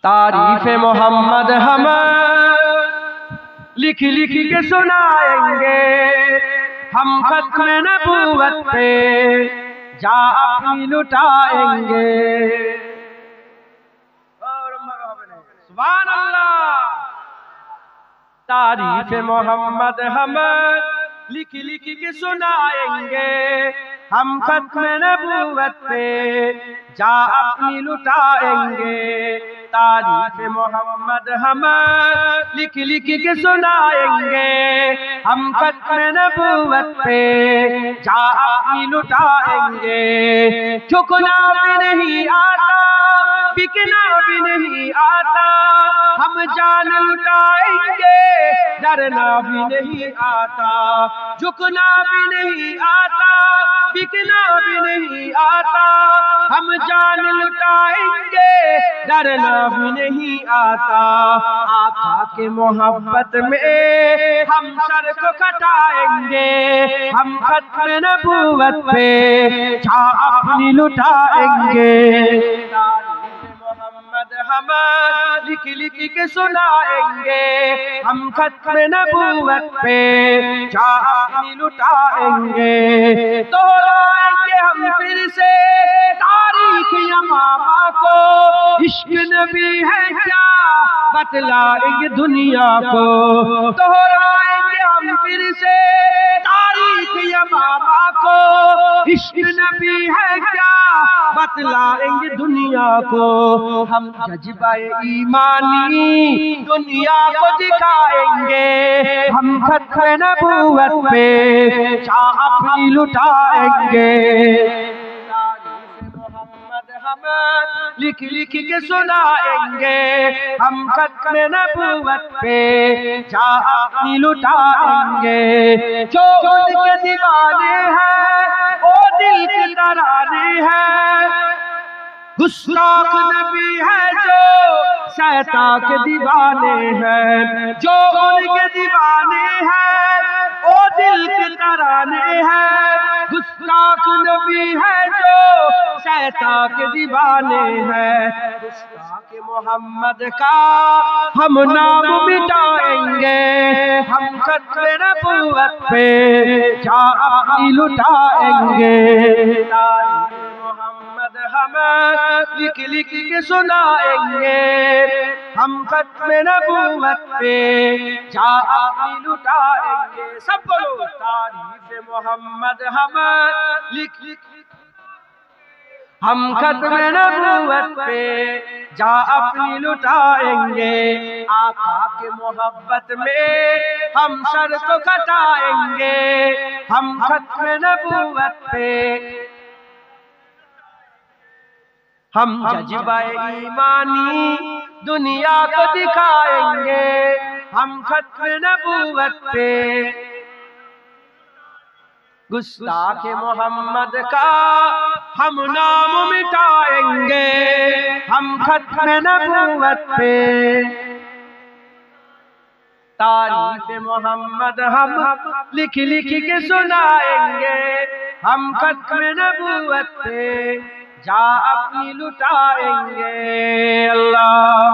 तारीफ मोहम्मद हम लिख लिख के सुनाएंगे, हम खत्म नबूवत पे जा अपनी लुटाएंगे। सुभान अल्लाह। तारीफ मोहम्मद हम लिख लिख के सुनाएंगे, हम खत्म नबूवत पे जा अपनी लुटाएंगे। तारीफ मोहम्मद हम लिख लिख के सुनाएंगे, हम खत्म नबूवत पे जा अपनी लुटाएंगे। झुकना भी नहीं आता, बिकना भी नहीं आता, हम जान लुटाएंगे, डरना भी नहीं आता। झुकना भी नहीं आता, बिकना भी नहीं आता, हम जान लुटाएंगे, डरना भी नहीं आता। आका के मोहब्बत में हम सर को कटाएंगे, हम खत्म नबूवत पे जा अपनी लुटाएंगे। हम लिख लिख के सुनाएंगे, हम खत्म नबूवत पे जा अपनी लुटाएंगे। दोहराएंगे हम फिर से तारीख यमामा को, इश्क नबी है क्या बतलाएंगे दुनिया को। दोहराएंगे हम फिर से तारीख यमामा को, इश्क नबी है क्या बतलाएंगे दुनिया को। हम जज्बाए ईमानी दुनिया को दिखाएंगे, हम खत्म नबूवत पे जा अपनी लुटाएंगे। हम लिख लिख के सुनाएंगे, हम खत्म नबूवत पे जा अपनी लुटाएंगे। जो उनके दीवाने हैं वो दिल के तराने हैं, गुस्ताख नबी है जो शैतान के दीवाने हैं। जो उनके दीवाने हैं वो दिल के तराने हैं, गुस्ताख नबी है जो शैतान के दीवाने हैं। गुस्ताख मोहम्मद का हम नाम मिटाएंगे, हम खत्म नबूवत पे जा अपनी लुटाएंगे। मोहम्मद हम लिख लिख के सुनाएंगे, हम खत्म नबूवत पे जा अपनी लुटाएंगे। सब बोलो तारीफ मोहम्मद हम लिख लिख, हम खत्म नबूवत पे जा अपनी लुटाएंगे। आका के मोहब्बत में हम सर को कटाएंगे, हम खत्म नबूवत पे हम जज्बाए ईमानी दुनिया को दिखाएंगे, हम खत्म नबूवत पे गुस्ताख मोहम्मद का हम नाम मिटाएंगे, हम खत्म नबूवत पे तारीफ मोहम्मद हम लिख लिख के सुनाएंगे, हम खत्म नबूवत पे जा अपनी लुटाएंगे। अल्लाह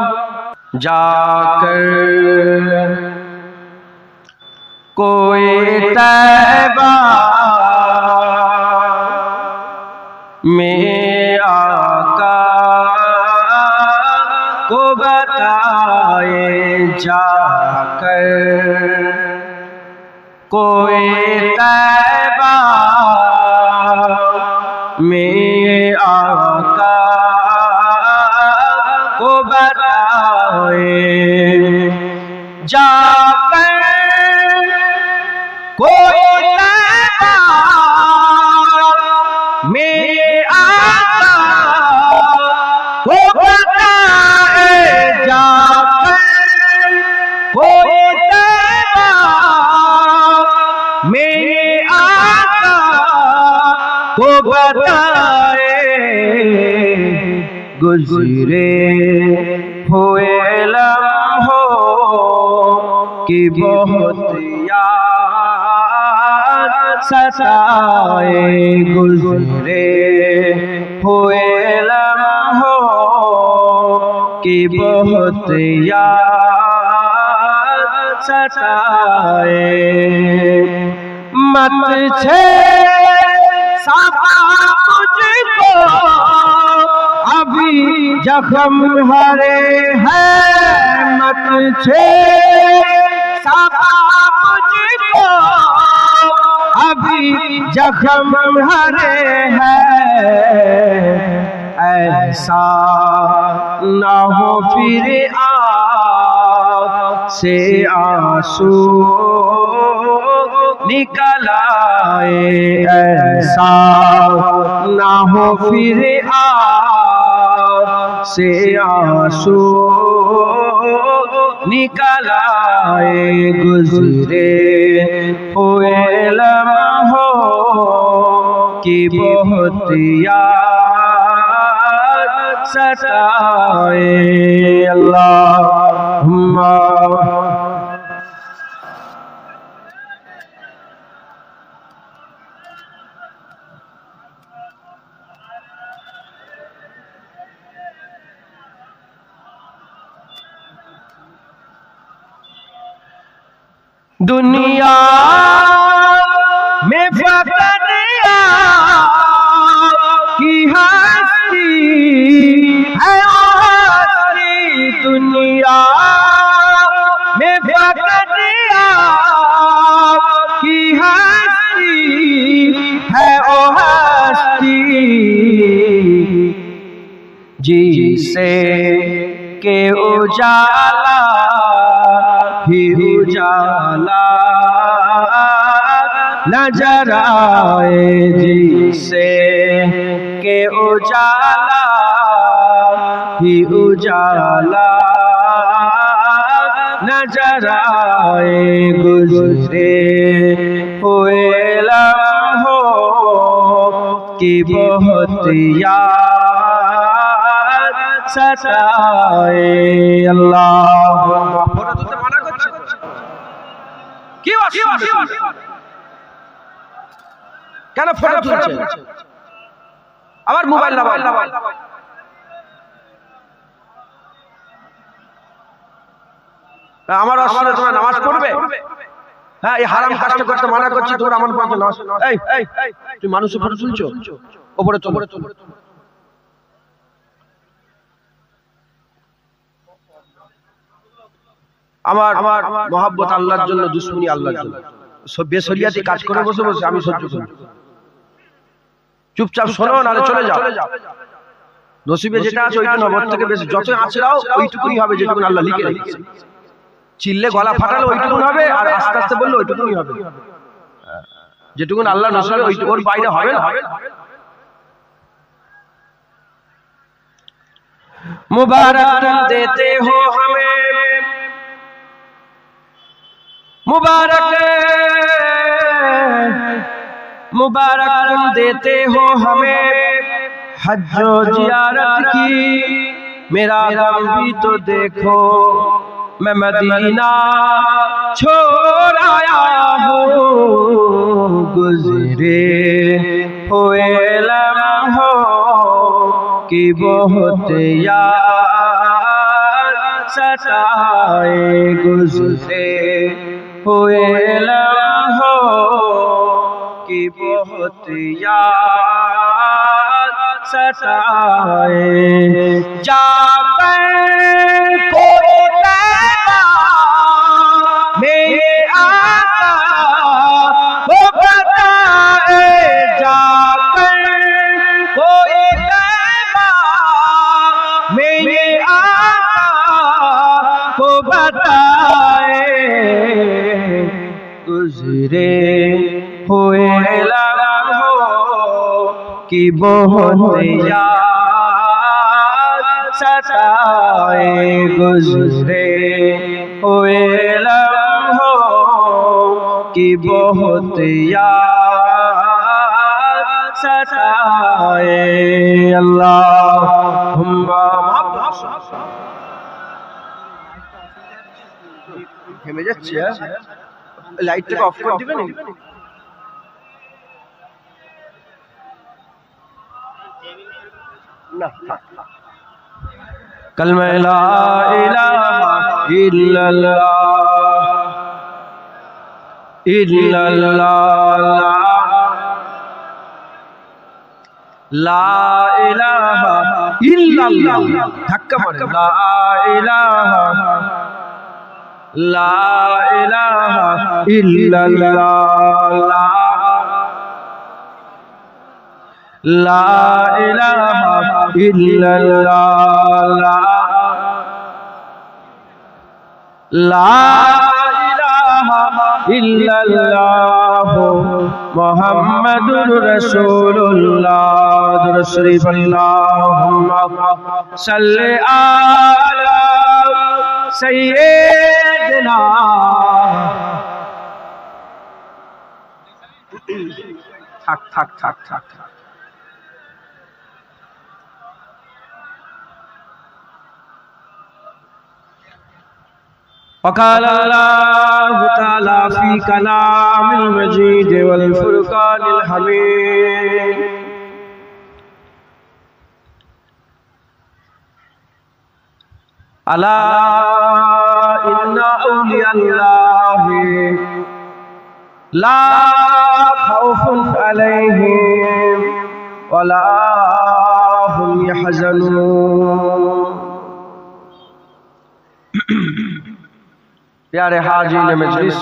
जाकर कोई तैबा में आका को बताए, जाकर कोई तैबा में आका को बताए। जाकर कोई तैबा में आका को बताए, जाकर कोई तैबा में आका को बताए। गुज़रे हुए लम्हों की बहुत याद सताए, गुज़रे हुए लम्हों की की बहुत याद सताए। मत छे साबा मुझको अभी जख्म हरे हैं, मत छे साबा मुझको अभी जख्म हरे हैं। ऐसा ना हो फिर आँख से आंसू निकल आए, ऐसा ना हो फिर आँख से आंसू निकल आए। गुजरे हुए लम्हों की बहुत याद सताए। अल्लाहुम्मा दुनिया में फकत की हस्ती है हस्ती, दुनिया में फकत की हस्ती है ओ हस्ती, जिसे के उजाला ही उजाला नजर आए, जिसे के उजाला ही उजाला नजर आए। गुजरे हुए लम्हों की बहुत याद सताए। अल्लाहुम्मा ফটো তুলতে মানা করছে কি কেন ফটো তুলছে? আবার মোবাইল না আমার আসলে তোমরা নামাজ পড়বে? হ্যাঁ, এই হারাম কাজটা করতে মানা করছি, তোমরা আমার পড়তে নামাজ। এই তুই মানুষের ফটো তুলছো, ওপরে চল। আমার মহব্বত আল্লাহর জন্য, দুশ্মনী আল্লাহর জন্য। সব বেশরিয়াতি কাজ করে বসে বসে আমি সহ্য করি। চুপচাপ শোনো, নাহলে চলে যাও। নসিবে যেটা আছে ওইটা নবর থেকে বেশি যত আছড়াও ওইটুকুই হবে যেটুকুন আল্লাহ লিখে রেখেছে। চিল্লে গলা ফাটালে ওইটুকুন হবে, আর আস্তে আস্তে বললে ওইটুকুই হবে। যেটুকুন আল্লাহ নসিবে ওইটুকুর বাইরে হবে না। मुबारक देते हो हमें, मुबारक देते हो हमें हज्जो जियारत की। मेरा गम भी तो देखो, मैं मदीना छोड़ आया हूँ। गुजरे हुए लम्हों की बहुत याद सताए। गुजरे हुए लम्हों की बहुत याद सताए। जाकर कोई तैबा मेरे आका को बताए, जाकर कोई तैबा मेरे आका को बताए। गुजरे हुए लम्हों की बहुत याद सताए। गुजरे हुए लम्हों की बहुत याद सताए। अल्लाहुम्मा থেমে যাচ্ছে, লাইটটাকে অফ করে দিবেন না? कलमा ला इलाहा इल्लल्लाह इल्लल्लाह ला इलाहा इल्लल्लाह धक्का मारे ला इलाहा इल्लल्लाह ला इलाहा इल्लल्लाह ला इलाहा इल्लल्लाह मुहम्मदुर रसूलुल्लाह दुरूद अल्लाहुम्मा सल्ली अला सय्यिदना থাক وقال الله تعالى في كلام المجيد والفرقان الحميد ألا إن أولياء الله لا خوف عليهم ولا هم يحزنون प्यारे हाज़रीन मजलिस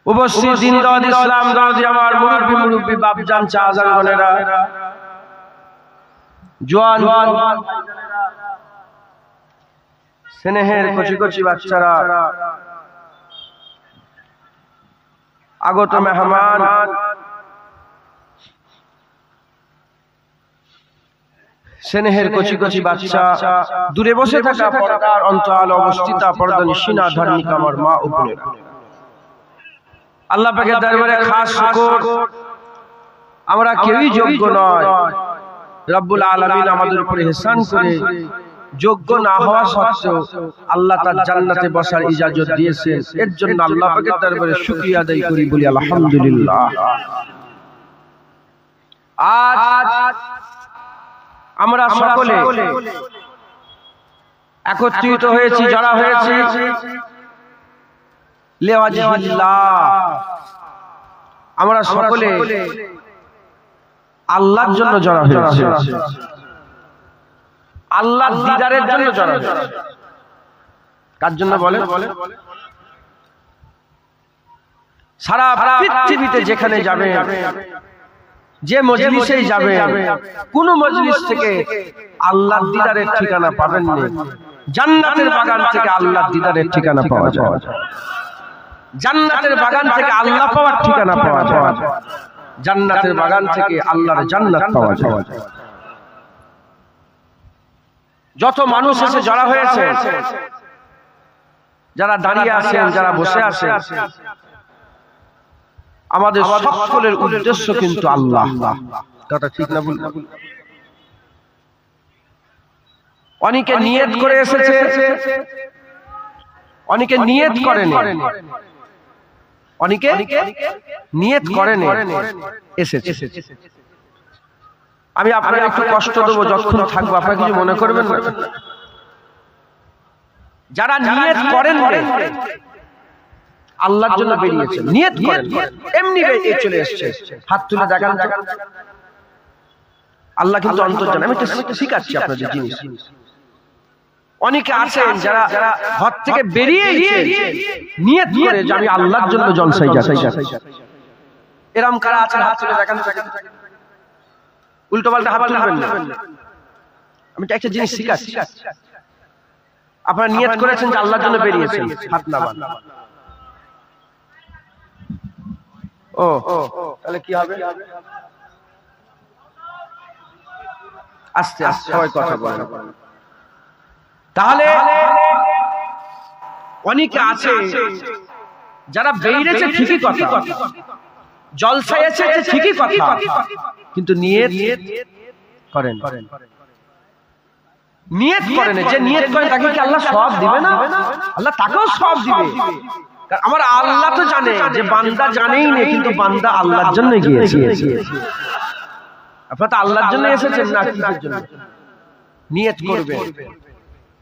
उपस्थित जिंदाद इस्लाम दादी আমার মুরব্বি বাপজান চাচার বোনেরা জওয়ান স্নেহের কচি কচি বাচ্চারা আগত মেহমান স্নেহের কচি কচি বাচ্চা দূরে বসে থাকা পর্দার অন্তরাল অবস্থিত পর্দানিশিনা ধার্মিক আমার মা ও বোনেরা আল্লাহ পাকের দরবারে খাস শুকর আমরা কেউই যোগ্য নয় রব্বুল আলামিন আমাদের উপরে ইহসান করে যোগ্য না হওয়া সত্ত্বেও আল্লাহ তার জান্নাতে বসার ইজাজত দিয়েছেন এর জন্য আল্লাহ পাকের দরবারে শুকরিয়া আদায় করি বলি আলহামদুলিল্লাহ আজ আমরা সকলে একত্রিত হয়েছি যারা হয়েছি আমরা সকলে আল্লাহর জন্য জড়া হয়েছি আল্লাহর দিদারের জন্য জড়া হয়েছি কার জন্য বলে সারা পৃথিবীতে যেখানে যাবে যে মজলিসেই যাবে কোন মজলিস থেকে আল্লাহর দিদারের ঠিকানা পাবেন না জান্নাতের বাগান থেকে আল্লাহর দিদারের ঠিকানা পাওয়া যায় জান্নাতের বাগান থেকে আল্লাহ পাওয়ার ঠিকানা পাওয়া যায় জান্নাতের বাগান থেকে আল্লাহর জান্নাত পাওয়া যায় যত মানুষ এসে জড়া হয়েছে যারা দাঁড়িয়ে আছেন যারা বসে আছেন আমাদের সকলের উদ্দেশ্য কিন্তু আল্লাহ কথা ঠিক না ভুল অনেকে নিয়ত করে এসেছে অনেকে নিয়ত করেনি অনেকে নিয়ত করেনি এসেছে আমি আপনাদের একটু কষ্ট দেবো যতক্ষণ থাকবো আপনারা কিছু মনে করবেন না যারা নিয়ত করেন আল্লাহর জন্য বেরিয়েছেন নিয়ত করেন এমনি বেরিয়ে চলে এসেছে হাত তুলে দেখান আল্লাহ কিন্তু অন্তর্জান আমি একটু শিখাচ্ছি আপনাদের জিনিস অনেকে আছেন যারা ঘর থেকে বেরিয়ে নিয়ত করে যে আমি আল্লাহর জন্য জলসায় যাচ্ছি এরকম কারা আছেন হাত তুলে দেখান উল্টো পাল্টা হাত তুলবেন না আমি একটা জিনিস শিখাচ্ছি আপনারা নিয়ত করেছেন যে আল্লাহর জন্য বেরিয়েছেন হাত নামান ও তাহলে কি হবে আস্তে আস্তে সবাই কথা বলেন তাহলে অনেকে আছে যারা বেরিয়েছে ঠিকই কথা জলসায় আছে ঠিকই কথা কিন্তু নিয়ত করেন নিয়ত করেন যে নিয়ত করেন তাকে কি আল্লাহ সওয়াব দিবে না আল্লাহ তাকেও সওয়াব দিবে আমার আল্লাহ তো জানে যে বান্দা জানেই না কিন্তু বান্দা আল্লাহর জন্য গিয়েছে আপনারা তো আল্লাহর জন্য এসেছেন না কিসের জন্য? নিয়ত করবেন,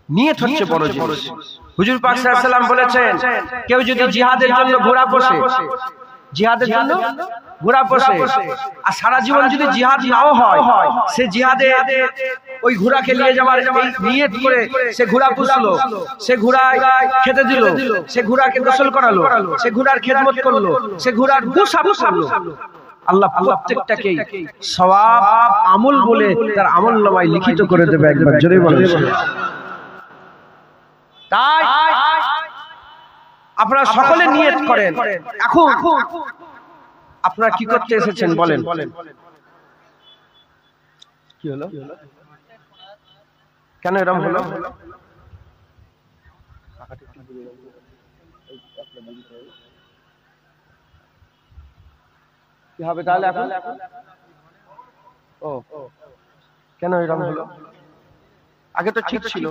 নিয়ত হচ্ছে বড় জিনিস। হুজুর পাক সাল্লাল্লাহু আলাইহি ওয়াসাল্লাম বলেছেন, কেউ যদি জিহাদের জন্য ঘোড়া পোষে, জিহাদের জন্য ঘোড়া পোষে, আর সারা জীবন যদি জিহাদ নাও হয়, সে জিহাদে ওই ঘোড়াকে নিয়ে যাওয়ার এই নিয়ত করে সে ঘোড়া পুষলো, সে ঘোড়ায় খেতে দিল, সে ঘোড়াকে গোসল করালো, সে ঘোড়ার খেদমত করলো, সে ঘোড়ার গোসাপ করলো, আল্লাহ প্রত্যেকটাকে সওয়াব আমল বলে তার আমলনামায় লিখিত করে দেবে। একবার জোরে বলেন। তাই আপনারা সকলে নিয়ত করেন। এখন আপনারা কি করতে এসেছেন বলেন? কি হলো? কেন এরকম হলো? কি হবে তাহলে এখন? ও কেন এরকম হলো? আগে তো ঠিক ছিল।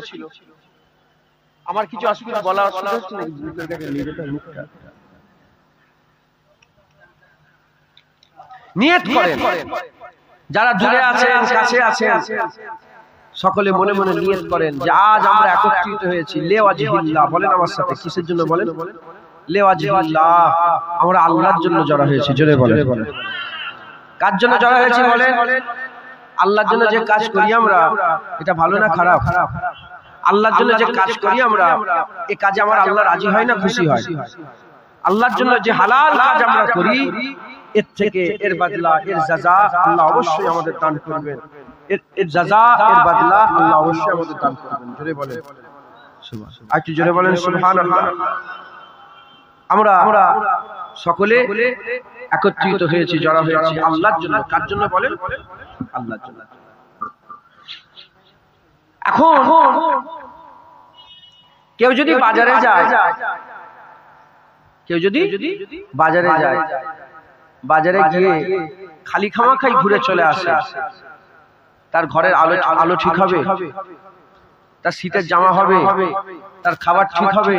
আমার কিছু অসুবিধা বলা অসুবিধা নিয়ত করেন। যারা দূরে আছেন কাছে আছেন সকলে মনে মনে নিয়ত করেন যে আজ আমরা একত্রিত হয়েছি লিওয়াজহিল্লাহ। বলেন আমার সাথে, কিসের জন্য বলেন? লিওয়াজহিল্লাহ। আমরা আল্লাহর জন্য জড়ো হয়েছি। জোরে বলেন। কার জন্য জড়ো হয়েছি বলেন? আল্লাহর জন্য যে কাজ করি আমরা, এটা ভালো না খারাপ? আল্লাহর জন্য যে কাজ করি আমরা, এই কাজে আমার আল্লাহ রাজি হয় না খুশি হয়? আল্লাহর জন্য যে হালাল কাজ আমরা করি, এর থেকে এর বদলা এর জাযা আল্লাহ অবশ্যই আমাদের দান করবেন। এর জাযা এর বদলা আল্লাহ অবশ্যই আমাদের দান করবেন। জোরে বলেন সুবহানাল্লাহ। একটু জোরে বলেন সুবহানাল্লাহ। আমরা সকলে একত্রিত হয়েছি, জড়ো হয়েছি আল্লাহর জন্য। কার জন্য বলেন? আল্লাহর জন্য। এখন কেউ যদি বাজারে যায়, কেউ যদি বাজারে যায়, বাজারে গিয়ে খালি খামাখাই ঘুরে চলে আসে, তার ঘরের আলো ঠিক হবে? তার শীতের জামা হবে? তার খাবার ঠিক হবে?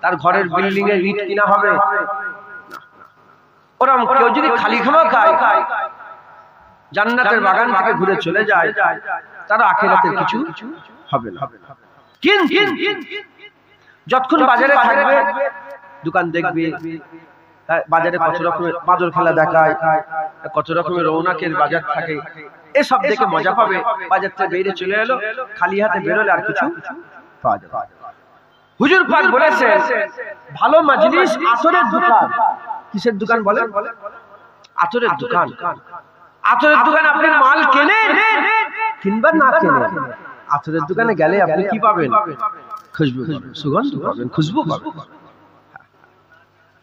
তার ঘরের বিল্ডিং এর ইট কিনা হবে? ওরকম কেউ যদি খালি খামাখাই জান্নাতের বাগান থেকে ঘুরে চলে যায়, তার আখিরাতের কিছু হবে না। কিন্তু যতক্ষণ বাজারে থাকবে, দোকান দেখবে, বাজারে কত রকমের বাজার খেলা দেখায়, কত রকমের রৌনকের বাজার থাকে, এসব দেখে মজা পাবে। বাজার থেকে বেরিয়ে চলে এলো, খালি হাতে বেরোলে আর কিছু পাওয়া যাবে। হুজুর পাক বলেছেন, ভালো মাজলিস আতরের দোকান। কিসের দোকান বলেন? আতরের দোকান। আতরের দোকানে আপনি মাল কেনেন কিনবেন না কেনেন, আতরের দোকানে গেলে আপনি কি পাবেন? খুশবু, সুগন্ধ পাবেন, খুশবু পাবেন।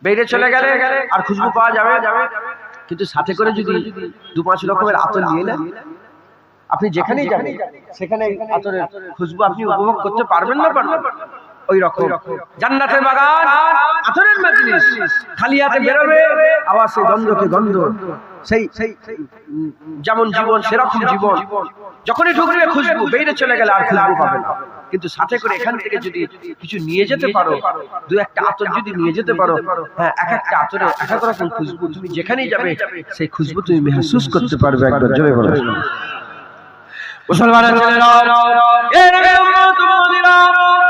বেরিয়ে চলে গেলে আর খুশবু পাওয়া যাবে। কিন্তু সাথে করে যদি 2-5 রকমের আতর নিয়ে নেন, আপনি যেখানেই যাবেন সেখানে আতরের খুশবু আপনি উপভোগ করতে পারবেন না? পারবেন। ওই রকম জান্নাতের বাগান, আতরের মাজলিস, খালি হাতে বেরোবে, আবার সেই গন্ধকে গন্ধ, সেই যেমন জীবন সেরকম জীবন। যখনই ঢুকবে খুশবু, বেরিয়ে চলে গেলে আর খুশবু পাবে না। কিন্তু সাথে করে এখান থেকে যদি কিছু নিয়ে যেতে পারো, 2-1টা আতর যদি নিয়ে যেতে পারো, হ্যাঁ, এক একটা আতরে এক এক রকম খুশবু, তুমি যেখানেই যাবে সেই খুশবু তুমি মেহসুস করতে পারবে। একবার জোরে বলো। মুসলমানের ছেলেরা, এই নবী উম্মত মুমিনা,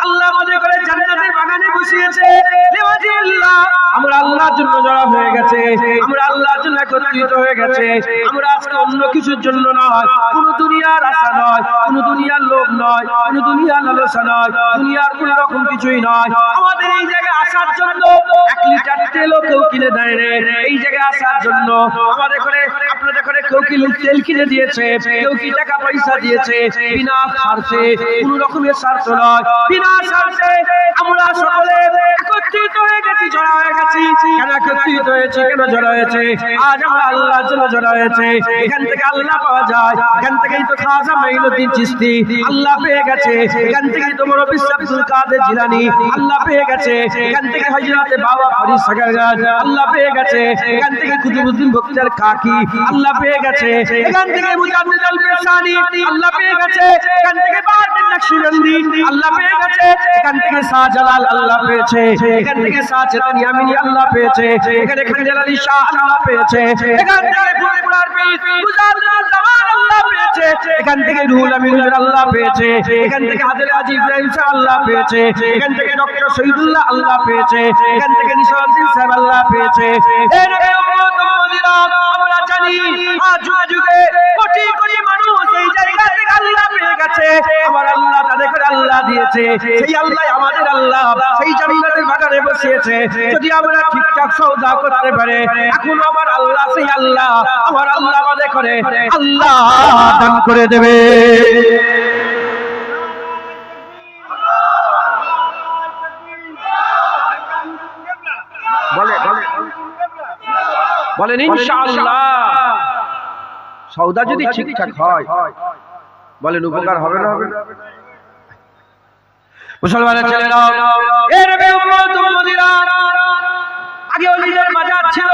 আল্লাহ আমাদের করে জান্নাতের বাগানে বসিয়েছে। লিওয়াজিল্লাহ, আমরা আল্লাহর জন্য জড়ো হয়ে গেছে, আমরা আল্লাহর জন্য একত্রিত হয়ে গেছে। আমরা আজকে অন্য কিছুর জন্য নয়, কোন দুনিয়ার আশা নয়, কোন দুনিয়ার লোভ নয়, কোন দুনিয়ার লালসা নয়, দুনিয়ার কোন রকম কিছুই নয়। আমাদের এই জায়গায় আসার জন্য 1 লিটার তেলও কেউ কিনে দেয় না। এই জায়গায় আসার জন্য আমাদের করে আপনাদের করে কেউ কি তেল কিনে দিয়েছে, কেউ কি টাকা পয়সা দিয়েছে, বিনা স্বার্থে, কোন রকমের স্বার্থ নয়, বিনা স্বার্থে আমরা সকলে একত্রিত হয়ে গেছি, জড়ো হয়ে গেছি। কেন একত্রিত হয়েছি, কেন জড়ো হয়েছে? আজ আমরা আল্লাহর জন্য জড়ো হয়েছে। এখান থেকে আল্লাহ পাওয়া যায়, এখান থেকেই তো খাজা মাইনুদ্দিন চিশতি আল্লাহ পেয়ে গেছে, এখান থেকেই তো মুরব্বি আব্দুল কাদের জিলানী আল্লাহ পেয়ে গেছে, এখান থেকে হযরতে বাবা ফরিদ সাগরগান আল্লাহ পেয়ে গেছে, এখান থেকে কুতুবউদ্দিন বখতিয়ার কাকি আল্লাহ পেয়ে গেছে, এখান থেকে মুজাদ্দিদ আল ফিসানি আল্লাহ পেয়ে গেছে, এখান থেকে বাহাউদ্দিন নকশবন্দি আল্লাহ পেয়ে গেছে, এখান থেকে শাহজালাল আল্লাহ পেয়েছে, এখান থেকে শাহ চেতন ইয়ামিনী আল্লাহ পেয়েছে, এখানে খান জালালি শাহ আল্লাহ পেয়েছে, এখান থেকে ফুরফুরার পীর মুজাদ্দিদ জামান পেয়েছে, এখান থেকে রুহুল আমিন হুজুর আল্লাহ পেয়েছে, এখান থেকে হাজরে আজি ইব্রাহিম সাহেব আল্লাহ পেয়েছে, এখান থেকে ডক্টর শহীদুল্লাহ আল্লাহ পেয়েছে, এখান থেকে নিশাউদ্দিন সাহেব আল্লাহ পেয়েছে। এর আমরা জানি আজ যুগে কোটি কোটি মানুষ এই জায়গা থেকে আল্লাহ পেয়ে গেছে। আমার আল্লাহ তাদের করে আল্লাহ দিয়েছে, সেই আল্লাহ আমাদের আল্লাহ সেই জান্নাতের বাগানে বসিয়েছে। যদি আমরা ঠিকঠাক সওদা করতে পারে, এখন আমার আল্লাহ সেই আল্লাহ, আমার আল্লাহ আমাদের করে আল্লাহ দান করে দেবে। বলেন ইনশাআল্লাহ। সওদা যদি ঠিকঠাক হয়, বলেন উপকার হবে না হবে না? মুসলমানের ছেলেরা, এর উম্মত উম্মতিরা, আগে ওলিদের বাজার ছিল,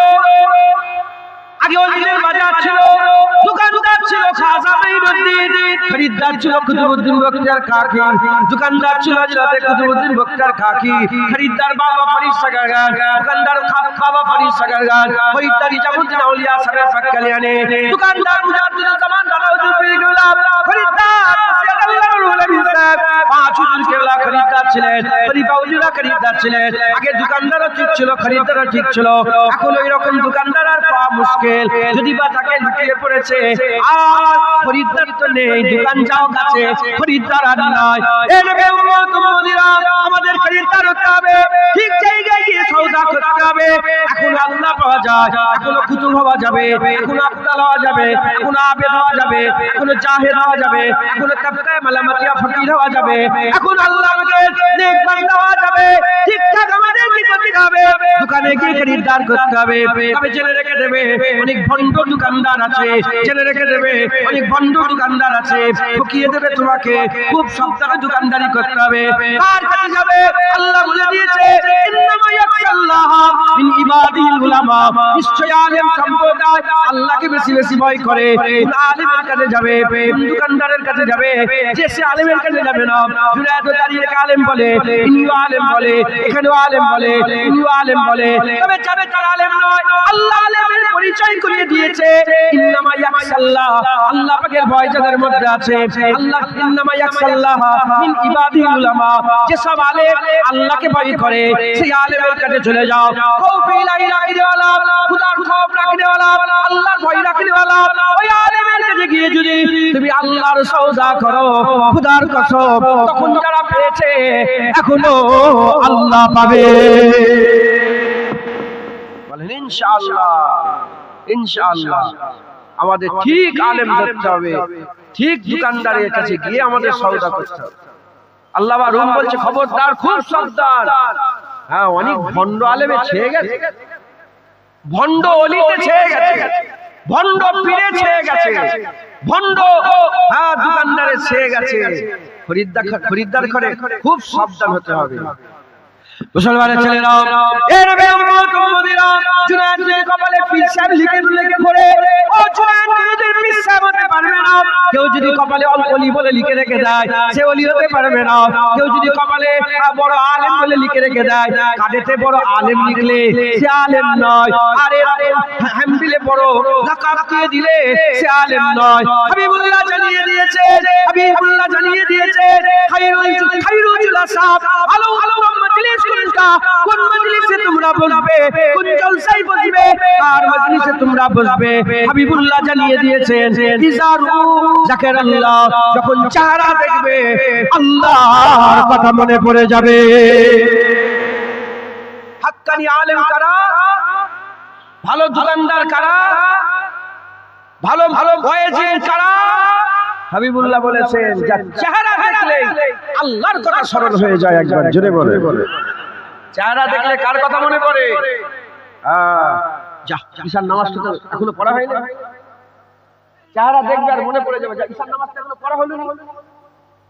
আগে ওলিদের বাজার ছিল, দোকানদার ছিল খাজা মাইনুদ্দিন, খরিদ্দার ছিল কুতুবউদ্দিন বখতিয়ার কাকি, দোকানদার ছিল হযরত কুতুবউদ্দিন বখতিয়ার কাকি, খরিদ্দার বাবা ফরিদ সাগরগান, দোকানদার বাবা ফরিদ সাগরগান, খরিদ্দার ইজামুদ্দিন আউলিয়া সাহেব ফাক্কালিয়ানে, দোকানদার মুজাদ্দিদ জামান দাদা হুজুর পীর কেবলা, খরিদ্দার মুসিয়াদাল্লাহ রুহুল আমিন সাহেব, পাঁচ হুজুর কেবলা খরিদ্দার ছিলেন, খলিফা হুজুরা খরিদ্দার ছিলেন। আগে দোকানদারও ঠিক ছিল, খরিদ্দারও ঠিক ছিল। এখন ওই রকম দোকানদার আর পাওয়া মুশকিল, যদি বা তাকে লুকিয়ে পড়েছে, আর খরিদ্দার তো নেই, দোকান যাও কাছে, খরিদ্দার আর নাই। এই নবী উম্মত উম্মতিরা, আমাদের খরিদ্দার হতে হবে, ঠিক জায়গায় গিয়ে সওদা করতে হবে। এখন আল্লাহ পাওয়া যায়, এখন কুতুব হওয়া যাবে, এখন আফদাল হওয়া যাবে, এখন আবেদ হওয়া যাবে, এখন জাহেদ হওয়া যাবে, এখন তাবকায়ে মালামাতিয়া ফকির হওয়া যাবে, এখন আল্লাহ আমাদের নেক বান্দা হওয়া যাবে। ঠিকঠাক আমাদের কি করতে হবে? দোকানে গিয়ে খরিদ্দার করতে হবে। তবে জেনে রেখে দেবে, অনেক ভণ্ড দোকানদার আছে, জেনে রেখে দেবে, অনেক ভণ্ড দোকানদার আছে, ঠকিয়ে দেবে তোমাকে। খুব সাবধানে দোকানদারি করতে হবে। কার কাছে যাবে? আল্লাহ বলে দিয়েছে, ইন্নামা ইয়াখশাল্লাহ মিন ইবাদিল উলামা, নিশ্চয় আলেম সম্প্রদায় আল্লাহকে বেশি বেশি ভয় করে। কোন আলেমের কাছে যাবে? কোন দোকানদারের কাছে যাবে? যে সে আলেমের কাছে যাবে না। জুনায়েদ দাঁড়িয়ে আলেম বলে, ইনিও আলেম বলে, এখানেও আলেম বলে, ইনিও আলেম বলে, তবে যাবে তার আলেম নয়। আল্লাহ আলেমের পরিচয় করিয়ে দিয়েছে, ইন্নামা ইয়াখশাল্লাহ, আল্লাহ পাকের ভয় যাদের মধ্যে আছে। আল্লাহ ইন্নামা ইয়াখশাল্লাহ মিন ইবাদিল উলামা, যে সব আলেম আল্লাহকে ভয় করে, সেই আলেমের কাছে চলে যাও। খৌফ ইলাহি রাখনে ওয়ালা, খুদার খৌফ রাখনে ওয়ালা, আল্লাহর ভয় রাখনে ওয়ালা, ওই আলেমের কাছে গিয়ে যদি তুমি আল্লাহর সওদা করো, খুদার কসম, তখন যারা পেয়েছে এখনো আল্লাহ পাবে। বলেন ইনশাআল্লাহ। ইনশাআল্লাহ আমাদের ঠিক আলেম ধরতে হবে, ঠিক দোকানদারের কাছে গিয়ে আমাদের সওদা করতে হবে। আল্লাহ বা রুম বলছে, খবরদার, খুব সাবধান। হ্যাঁ, অনেক ভণ্ড আলেমে ছেয়ে গেছে, ভণ্ড অলিতে ছেয়ে গেছে, ভণ্ড পীরে ছেয়ে গেছে, ভণ্ড দোকানদারে ছেয়ে গেছে। খরিদ্দার করে খুব সাবধান হতে হবে। মুসলমানের ছেলেরা, এর উম্মত উম্মতিরা, জুনায়েদের কপালে পীর সাহেব লিখে পড়ে, ও জুনায়েদের পীর সাহেব হতে পারবে না। কেউ যদি কপালে অলি বলে লিখে রেখে দেয়, সে অলি হতে পারবে না। কেউ যদি কপালে বড় আলেম বলে লিখে রেখে দেয়, কাদেতে বড় আলেম লিখলে সে আলেম নয়। আর হামদিলে বড় লাকাব দিয়ে দিলে সে আলেম নয়। হাবিবুল্লাহ জানিয়ে দিয়েছে, হাবিবুল্লাহ জানিয়ে দিয়েছে, খায়রুল জুলাসা, ভালো ভালো মজলিস কোনটা, কোন মজলিসে তোমরা বসবে, কোন জলসায় বসবে, আর মজলিসে তোমরা বসবে। হাবিবুল্লাহ জানিয়ে দিয়েছেন, ইজারু যাকিরাল্লাহ, যখন চেহারা দেখবে আল্লাহর কথা মনে পড়ে যাবে। হাক্কানি আলেম কারা? ভালো দোকানদার কারা? ভালো ভালো ওয়াজিন কারা? হাবিবুল্লাহ বলেছেন, যার চেহারা দেখলে আল্লাহর কথা স্মরণ হয়ে যায়। একবার জোরে বলে, চেহারা দেখলে কার কথা মনে পড়ে? ঈশার নামাজটা তো এখনো পড়া হয়নি। চেহারা দেখবে আর মনে পড়ে যাবে, ঈশার নামাজটা এখনো পড়া হলো না।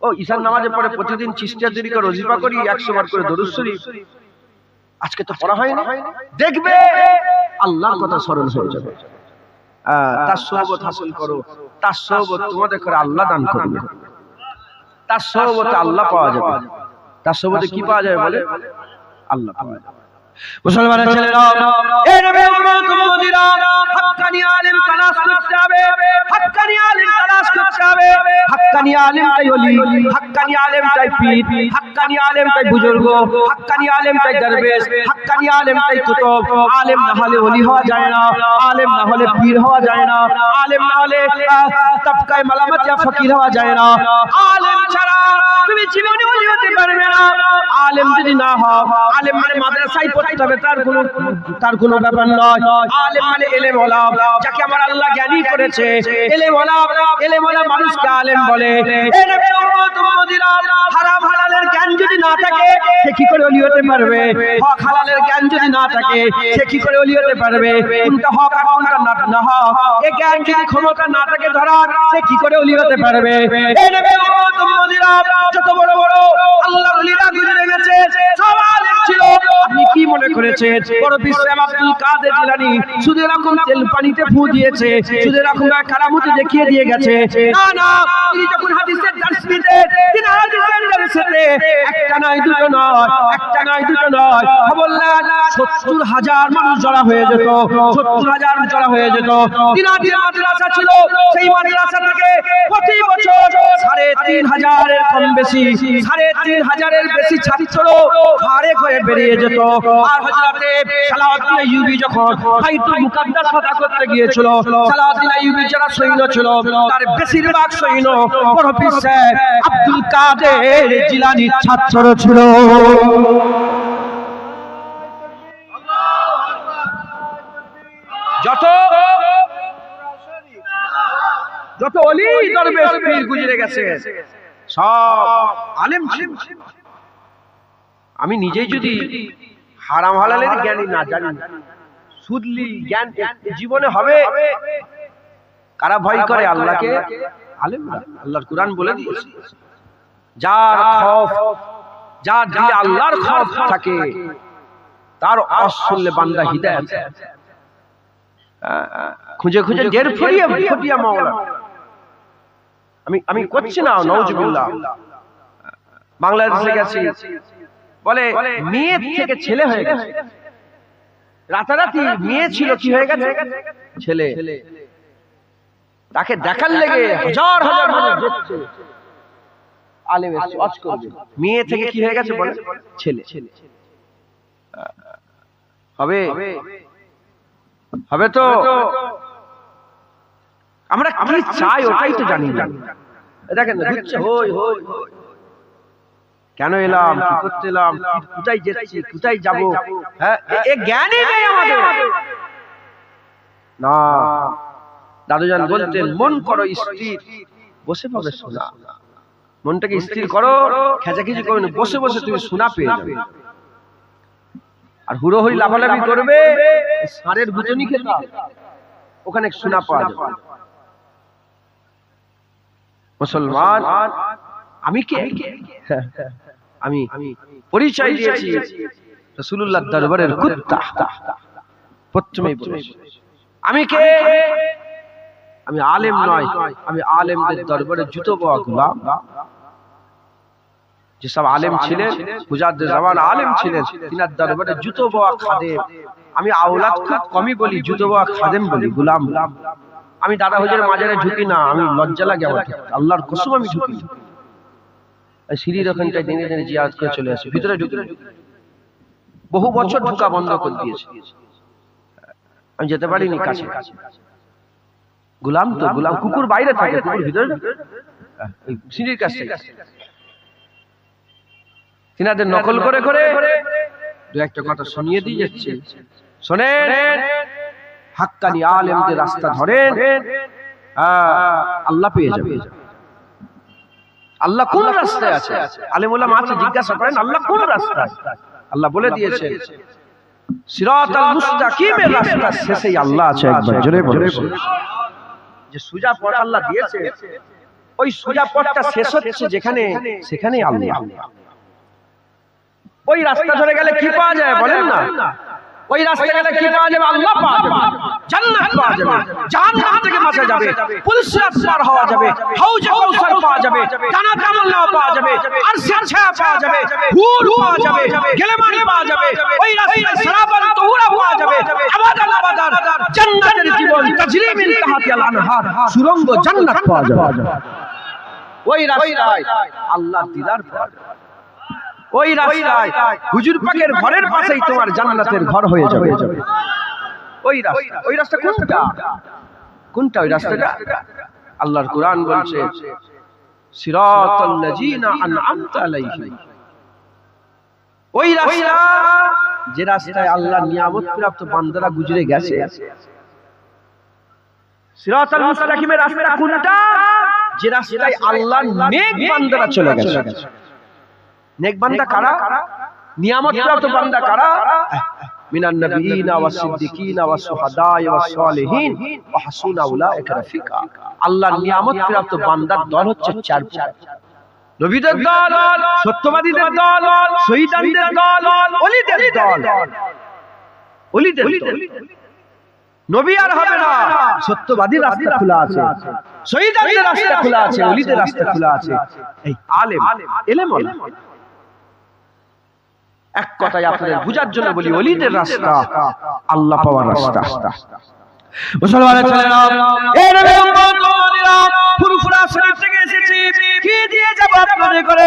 ও, ঈশার নামাজে পড়ে প্রতিদিন চিশতিয়া তরিকা ওজিফা করি, 100 বার করে দরুদ শরীফ, আজকে তো পড়া হয়নি। দেখবে আল্লাহর কথা স্মরণ হয়ে যাবে। তার সোহবত হাসিল করো, তার সোহবত তোমাদের করে আল্লাহ দান করবে। তার সোহবতে আল্লাহ পাওয়া যাবে। তার সোহবতে কি পাওয়া যাবে বলে? আল্লাহ পাওয়া যাবে। মুসলমানের ছেলেরা, এই নবী উম্মত উম্মতিরা, হাক্কানি আলেম তালাশ করতে হবে, হাক্কানি আলেম তালাশ করতে হবে। হাক্কানি আলেম তাই ওলি, হাক্কানি আলেম তাই পীর, হাক্কানি আলেম তাই বুজুর্গ, হাক্কানি আলেম তাই দরবেশ, হাক্কানি আলেম তাই কুতুব। আলেম না হলে ওলি হওয়া যায় না, আলেম না হলে পীর হওয়া যায় না, আলেম না হলে তবকায়ে মালামাত ইয়া ফকির হওয়া যায় না। আলেম ছাড়া তুমি জীবনে ওলি হতে পারবে না। আলেম যদি না হও, আলেম মানে মাদ্রাসায় পড়তে হবে তার কোনো ব্যাপার নয়। আলেম মানে এলেম ওয়ালা, যাকে আমার আল্লাহ জ্ঞানী করেছে। এলেম ওয়ালা মানুষকে আলেম বলে। এই নবী উম্মত উম্মতিরা, হারাম হালালের জ্ঞান যদি না থাকে সে কি করে ওলি হতে পারবে? হক হালালের জ্ঞান যদি না থাকে সে কি করে ওলি হতে পারবে? কোনটা হক আর কোনটা না হক এই জ্ঞান যদি ক্ষমতা না থাকে ধরার, সে কি করে ওলি হতে পারবে? এই নবী উম্মত উম্মতিরা, যত বড় বড় আল্লাহর ওলিরা গুজরে গেছে সব আলেম ছিল। আপনি কি মনে করেছেন বড় পীর সাহেব আব্দুল কাদের জিলানী শুধু এরকম তেল পানিতে ফু দিয়েছে, শুধু এরকম কারামতি দেখিয়ে দিয়ে গেছে? না না, তিনি যখন হাদিসের দর্শ দিতেন, তিনি হাদিসের দর্শে একটা নয় দুটো নয়, একটা নয় দুটো নয়, বললেন ৭০,০০০ মানুষ জড়া হয়ে যেত, ৭০,০০০ জড়া হয়ে যেত। তিনাদের মাদ্রাসা ছিল, সেই মাদ্রাসা থেকে প্রতি বছর ৩,৫০০ কম বেশি ৩,৫০০ বেশি ছাত্র ফারেক হয়ে বেরিয়ে যেত। আর হযরতে সালাউদ্দিন আইয়ুবী যখন বাইতুল মুকাদ্দাস ফাতহ করতে গিয়েছিল, সালাউদ্দিন আইয়ুবী যারা সৈন্য ছিল তার বেশিরভাগ সৈন্য বড় পীর সাহেব আব্দুল কাদের জিলানীর ছাত্র ছিল। যত ওলি দরবেশ পীর গুজরে গেছে সব আলেম ছিল। আমি নিজেই যদি হারাম হালালের জ্ঞানী না জানি, সুদলি জ্ঞান জীবনে হবে, কারা ভয় করে আল্লাহকে? আলেমরা। আল্লাহর কুরআন বলে দিয়েছে, যার খৌফ, যার দিলে আল্লাহর খৌফ থাকে তার আসলে বান্দা হিদায়াত। খুঁজে খুঁজে ঢের ফটিয়া মাওলা। আমি করছি না, নাউজুবিল্লাহ। বাংলাদেশে গেছি, বলে মেয়ে থেকে ছেলে হয়ে গেছে, রাতারাতি মেয়ে ছিল কি হয়ে গেছে ছেলে। তাকে দেখার লেগে হাজার হাজার মানুষ দেখছে, আলেম এসে ওয়াজ করবে, মেয়ে থেকে কি হয়ে গেছে বলে ছেলে। হবে হবে তো আমরা কি চাই ওটাই তো জানি না। দেখেন ঘুরছে, হই হই কেন এলাম, কি করতে এলাম, কোথায় যাচ্ছি, কোথায় যাবো, হ্যাঁ এ জ্ঞানই নেই আমাদের। না, দাদুজান বলতেন মন করো স্থির, বসে পাবে শোনা। মনটাকে স্থির করো, খেঁচাখেচি করো না, বসে বসে তুমি শোনা পেয়ে যাবে। আর হুড়োহুড়ি লাফালাফি করবে, ষাঁড়ের গুঁতনি খেতে ওখানে শোনা পাওয়া যাবে। মুসলমান আমি কে? আমি পরিচয় দিয়েছি রাসূলুল্লাহর দরবারের কুত্তা। প্রথমেই বলেছি আমি কে? আমি আলেম নয়, আমি আলেমদের দরবারে জুতো বোয়া গোলাম। যেসব আলেম ছিলেন, হুজারদের জামান আলেম ছিলেন, তিনার দরবারে জুতো বোয়া খাদেম। আমি আওলাদ খুব কমই বলি, জুতো বোয়া খাদেম বলি, গোলাম। আমি দাদা হুজুরের মাজারে ঝুঁকি না, আমি লজ্জা লাগে আমার, আল্লাহর কসম আমি ঝুঁকি। সিঁড়ির ওখানটায় দিনে দিনে জিয়ারত করে চলে আসে, ভিতরে ঢুকে বহু বছর ঢোকা বন্ধ করে দিয়েছে, আমি যেতে পারিনি কাছে। গোলাম তো গোলাম, কুকুর বাইরে থাকে, কুকুর ভিতরে সিঁড়ির কাছে। তিনাদের নকল করে করে দু একটা কথা শুনিয়ে দিয়ে যাচ্ছে, শোনেন হাক্কানি আলেমদের রাস্তা ধরেন, আল্লাহ পেয়ে যাবে। আল্লাহ কোন রাস্তায় আছে? আলেম ওলামা আছে, জিজ্ঞাসা করেন আল্লাহ কোন রাস্তায়? আল্লাহ বলে দিয়েছে সিরাতাল মুস্তাকিমের রাস্তা শেষেই আল্লাহ আছে। একবার জোরে বলুন, যে সোজা পথ আল্লাহ দিয়েছে, ওই সোজা পথটা শেষ হচ্ছে যেখানে, সেখানেই আল্লাহ। ওই রাস্তা ধরে গেলে কি পাওয়া যায় বলেন না? ওই রাস্তায় গেলে কি পাওয়া যাবে? আল্লাহ পাওয়া যাবে, জান্নাত পাওয়া যাবে, জাহান্নাম থেকে বাঁচা যাবে, পুলসিরাত পার হওয়া যাবে, হাউজে কাউসার পাওয়া যাবে, জান্নাত আমল্লাহ পাওয়া যাবে, আরশের ছায়া পাওয়া যাবে, হুর পাওয়া যাবে, গেলেমান পাওয়া যাবে, ওই রাস্তায় সারাবান তহুরা পাওয়া যাবে, আবাদান আবাদান জান্নাতের জীবন তাজরি মিন তাহতিল আনহার, সুরঙ্গ জান্নাত পাওয়া যাবে। ওই রাস্তায় আল্লাহর দিদার পাওয়া যাবে। ওই রাস্তায় হুজুর পাকের ঘরের পাশেই তোমার জান্নাতের ঘর হয়ে যাবে। ওই রাস্তা কোনটা ওই রাস্তাটা? আল্লাহর কোরআন বলছে সিরাতাল লাযিনা আনআমতা আলাইহিম, ওই রাস্তা যে রাস্তায় আল্লাহর নিয়ামত প্রাপ্ত বান্দারা গুজরে গেছে। সিরাতাল মুস্তাকিমের রাস্তা কোনটা? যে রাস্তায় আল্লাহর নেক বান্দারা চলে গেছে। নেক বান্দা কারা? নিয়ামত প্রাপ্ত বান্দা কারা? মিনান নবিয়িনা ওয়াস সিদ্দিকিনা ওয়াস শুহাদা ওয়াস সালিহিন ওয়া হাসুনা উলাইকা রাফিকা। আল্লাহর নিয়ামত প্রাপ্ত বান্দার দল হচ্ছে চার প্রকার। নবীদের দল, সত্যবাদীদের দল, শহীদদের দল, ওলিদের দল। ওলিদের দল। নবী আর হবে না, সত্যবাদীর রাস্তা খোলা আছে, শহীদদের রাস্তা খোলা আছে, ওলিদের রাস্তা খোলা আছে। এই আলেম, ইলম এক কথায় আপনাদের বুঝার জন্য বলি, ওলিদের রাস্তা আল্লাহ পাওয়ার রাস্তা। মুসলমানের ছেলেরা, এই নবী উম্মতরা ফুরফুরা শরীফ থেকে এসেছি, কি দিয়ে যাব আপনাদের করে?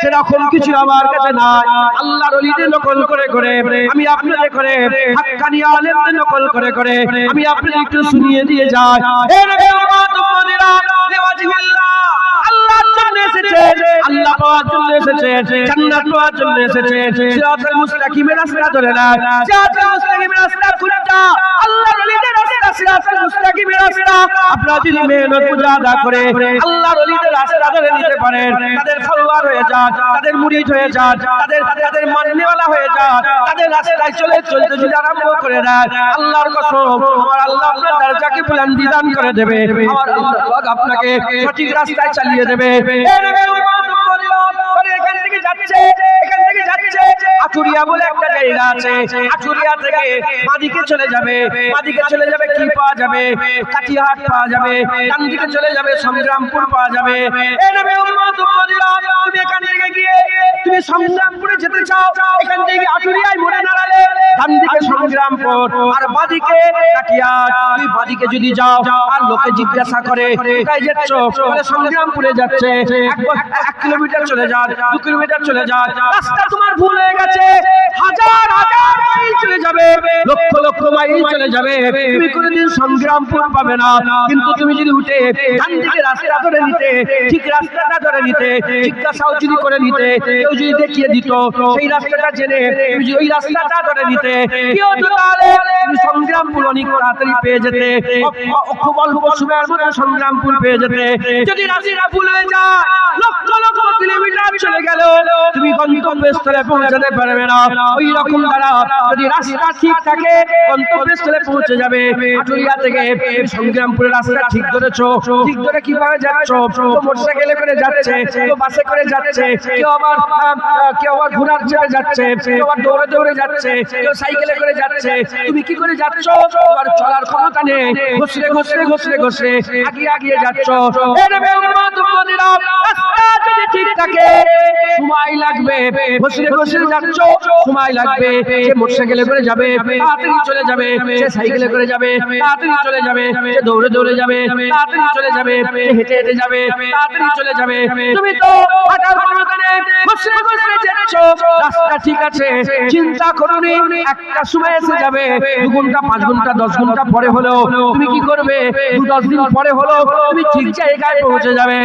সেরকম কিছু আমার কাছে নাই। আল্লাহর ওলিদের নকল করে করে আমি আপনাদের করে, হাক্কানি আলেমদের নকল করে করে আমি আপনাদের একটু শুনিয়ে দিয়ে যাই। এই নবী উম্মতরা লিওয়াজিহিল্লাহ, আল্লাহর জন্য এসেছে, আল্লাহ পাওয়ার জন্য এসেছে, জান্নাত পাওয়ার জন্য এসেছে। সিরাতাল মুস্তাকিমের রাস্তা ধরে না। সিরাতাল মুস্তাকিমের রাস্তা কোনটা? আল্লাহর ওলিদের রাস্তা, সিরাতাল মুস্তাকিমের রাস্তা। আপনারা যদি মেহনত মুজাহাদা করে আল্লাহর ওলিদের রাস্তা ধরে নিতে পারেন, তাদের ফলোয়ার হয়ে যান, তাদের মুরিদ হয়ে যান, তাদের মাননেওয়ালা হয়ে যান, তাদের রাস্তায় চলতে যদি আরম্ভ করে দেন, আল্লাহর কসম আমার আল্লাহ আপনার দরজাকে বুলন্দি দান করে দেবে। আমার আল্লাহ আপনাকে সঠিক রাস্তায় চালিয়ে দেবে। এখান থেকে যাচ্ছে আচুরিয়া বলে একটা জায়গা আছে, আচুরিয়া থেকে বাদিকে চলে যাবে, বাদিকে চলে যাবে কি পাওয়া যাবে? কাটিহাট পাওয়া যাবে, ডান দিকে চলে যাবে সংগ্রামপুর পাওয়া যাবে। এই নবী উম্মত উম্মতিরা, তুমি এখান থেকে গিয়ে তুমি সংগ্রামপুরে যেতে চাও, এখান থেকে আচুরিয়ায় মোড়ে দাঁড়ালে ডান দিকে সংগ্রামপুর আর বাদিকে কাটিহাট। তুই বাদিকে যদি যাও আর লোকে জিজ্ঞাসা করে কোথায় যাচ্ছ, বলে সংগ্রামপুরে যাচ্ছে, 1 কিলোমিটার চলে যান, 2 কিলোমিটার চলে যান, রাস্তা তোমার ভুল হয়ে গেছে, হাজার হাজার মাইল চলে যাবে, লক্ষ লক্ষ মাইল চলে যাবে, তুমি কোনোদিন সংগ্রামপুর পাবে না। কিন্তু তুমি যদি উঠে ডান দিকে রাস্তা ধরে নিতে, ঠিক রাস্তাটা ধরে নিতে, জিজ্ঞাসাও যদি করে নিতে, কেউ যদি দেখিয়ে দিত সেই রাস্তাটা জেনে তুমি যদি ওই রাস্তাটা ধরে নিতে, কি হতো তাহলে? তুমি সংগ্রামপুর অনেক তাড়াতাড়ি পেয়ে যেতে, খুব অল্প সময়ের মধ্যে সংগ্রামপুর পেয়ে যেতে। যদি রাস্তা ভুল হয়ে যায়, লক্ষ লক্ষ কিলোমিটার চলে গেল, তুমি গন্তব্যস্থলে পৌঁছাতে পারবে না। ওই রকম দ্বারা যদি রাস্তা ঠিক থাকে, গন্তব্যস্থলে পৌঁছে যাবে। আটুরিয়া থেকে সংগ্রামপুরের রাস্তা ঠিক ধরেছো, ঠিক ধরে কিভাবে যাচ্ছ? মোটরসাইকেলে করে যাচ্ছে, কেউ বাসে করে যাচ্ছে, কেউ আবার ঘোড়ার চেপে যাচ্ছে, কেউ আবার দৌড়ে দৌড়ে যাচ্ছে, কেউ সাইকেলে করে যাচ্ছে। তুমি কি করে যাচ্ছ? তোমার চলার ক্ষমতা নেই, ঘষলে ঘষলে ঘষলে ঘষলে আগিয়ে আগিয়ে যাচ্ছ। রাস্তা যদি ঠিক থাকে সময় লাগবে, ঘষলে ঘষলে যাচ্ছ সময় লাগবে। সে মোটরসাইকেলে করে যাবে তাড়াতাড়ি চলে যাবে, সে সাইকেলে করে যাবে তাড়াতাড়ি চলে যাবে, সে দৌড়ে দৌড়ে যাবে তাড়াতাড়ি চলে যাবে, সে হেঁটে হেঁটে যাবে তাড়াতাড়ি চলে যাবে। তুমি তো হাঁটার ক্ষমতা নেই, ঘষলে ঘষলে যাচ্ছ। রাস্তা ঠিক আছে, চিন্তা করোনি একটা সময় এসে যাবে, 2 ঘন্টা 5 ঘন্টা 10 ঘন্টা পরে হলো তুমি কি করবে? 2-10 দিন পরে হলো তুমি ঠিক জায়গায় পৌঁছে যাবে।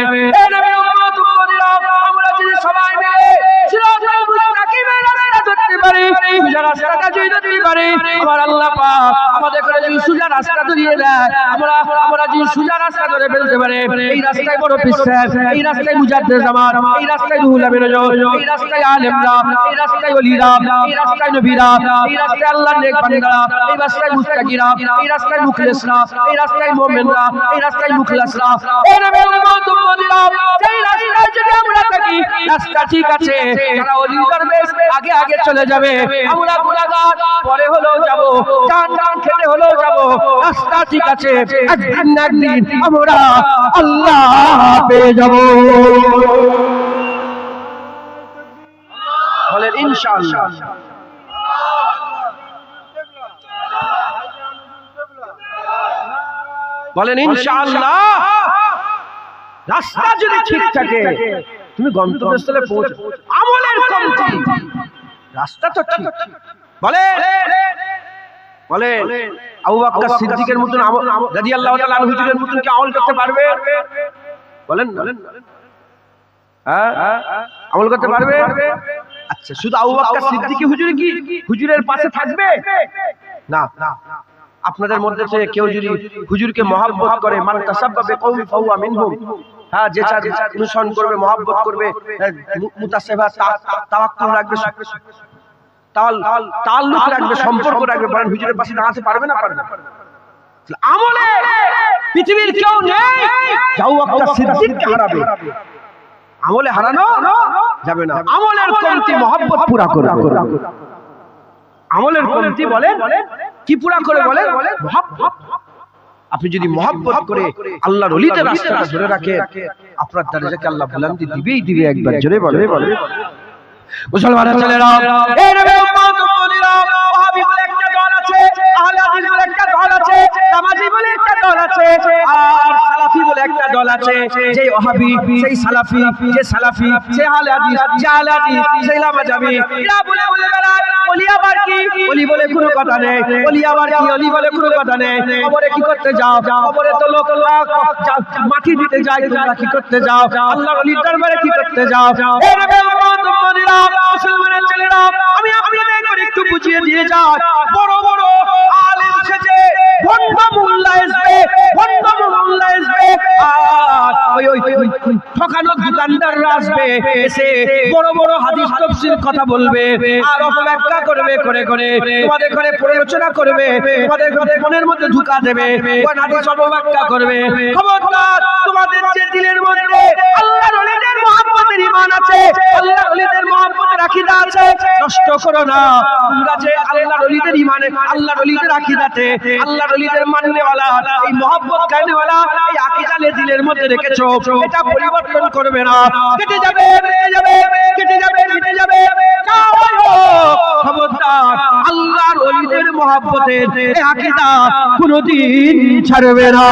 আমরা যদি সবাই মিলে সিরাতাল মুস্তাকিমের রাস্তা ধরতে পারি, সোজা রাস্তাটা যদি ধরতে পারি, আমার আল্লাহ পাক আমাদের করে যদি সোজা রাস্তা ধরিয়ে দেয়, আমরা যদি সোজা রাস্তা ধরে ফেলতে পারি, এই রাস্তায় বড় পিসের, এই রাস্তায় মুজাদ্দিদ জামান, এই রাস্তায় রুহুল আমিন, এই রাস্তায় আলেমরা, এই রাস্তায় ওলিরা, এই রাস্তায় নবীরা, এই রাস্তায় আল্লাহর নেক বান্দারা, এই রাস্তায় মুত্তাকিরা, এই রাস্তায় মুখলিসরা, এই রাস্তায় মুমিনরা, এই রাস্তায় মুখলাসরা। এই নবী উম্মত উম্মতিরা, সেই রাস্তায় যদি আমরা থাকি রাস্তা ঠিক আছে, যারা ওলি দরবেশ আগে আগে চলে যাবে, আমরা গুনাহগার পরে হলেও যাব, জাহান্নাম খেতে হলেও যাব, রাস্তা ঠিক আছে, একদিন না একদিন আমরা আল্লাহ পেয়ে যাব। বলেন ইনশাআল্লাহ। বলেন ইনশাআল্লাহ। রাস্তা যদি ঠিক থাকে তুমি গন্তব্যস্থলে পৌঁছে, আমলের কমতি, রাস্তা তো ঠিক। বলে বলে আবু বকর সিদ্দিকের মতন রাদিয়াল্লাহু তাআলা আনহু হুজুরের মতন কি আমল করতে পারবে? বলেন হ্যাঁ, আমল করতে পারবে? আচ্ছা, শুধু আবু বকর সিদ্দিক হুজুর কি হুজুরের পাশে থাকবে? না, আপনাদের মধ্যে থেকে কেউ যদি হুজুরকে মহব্বত করে, মান তাসাব্বা বিকওমি ফাহুয়া মিনহুম, হ্যাঁ, যে অনুসরণ করবে, মহব্বত করবে, মুতাসাবা তাওয়াক্কুল রাখবে, তাআল্লুক রাখবে, সম্পর্ক রাখবে, বলেন হুজুরের পাশে দাঁড়াতে পারবে না? পারবে। আমলে পৃথিবীর কেউ নেই আবু বকর সিদ্দিককে হারাবে। আমলে হারানো যাবে না। আমলের কমতি মহব্বত পুরা করবে। আমলের কমতি বলে কি পুরা করে? বলে মহব্বত। আপনি যদি মহব্বত করে আল্লাহর ওলিদের রাস্তাটা ধরে রাখেন, আপনার দরজাকে আল্লাহ বুলন্দি দিবেই দিবে। একবার জোরে বলে মুসলমানের ছেলেরা, এই নবী উম্মত উম্মতিরা, ওয়াহাবি বলে একটা দল আছে, আহলে হাদিস বলে একটা দল আছে, নামাজি বলে একটা দল আছে, আর সালাফি বলে একটা দল আছে। যে ওয়াহাবি, সেই সালাফি, যে সালাফি, সে আহলে হাদিস, যে আহলে হাদিস, সেই নামাজি, এরা বলে বেড়ায় ওলি আবার কি, ওলি বলে কোনো কথা নেই, ওলি আবার কি, ওলি বলে কোনো কথা নেই। কবরে কি করতে যাও? কবরে তো লোক মাটি দিতে যায়, তোমরা কি করতে যাও? আল্লাহর ওলির দরবারে কি করতে যাও? এই নবী উম্মত উম্মতিরা, মুসলমানের ছেলেরা, আমি আপনাদের একটু বুঝিয়ে দিয়ে যাই। বড় বড় আলেম সেজে ভণ্ড মোল্লা আসবে, ভণ্ড মোল্লা আসবে, আর ওই ঠকানো দোকানদাররা আসবে, এসে বড় বড় হাদিস তাফসীর কথা বলবে, আর অপব্যাখ্যা করবে, করে তোমাদের ঘরে প্ররোচনা করবে, তোমাদের মনের মধ্যে ধোঁকা দেবে, কোন হাদিস অপব্যাখ্যা করবে। খবরদার, তোমাদের যে দিলের মধ্যে আল্লাহর ওলিদের মহব্বতের ঈমান আছে, আল্লাহর ওলিদের মহব্বতের আকীদা আছে, নষ্ট করো না। তোমরা যে আল্লাহর ওলিদের ঈমানে, আল্লাহর ওলিদের আকীদাতে, আল্লাহর ওলিদের মাননেওয়ালা, এই মহব্বত কায়নেওয়ালা এই আকীদা দিলের মধ্যে রেখেছো, এটা পরিবর্তন করবে না। কেটে যাবে, কেটে যাবে। খবরদার, আল্লাহর ওলিদের মহব্বতের এই আকীদা কোনদিন ছাড়বে না।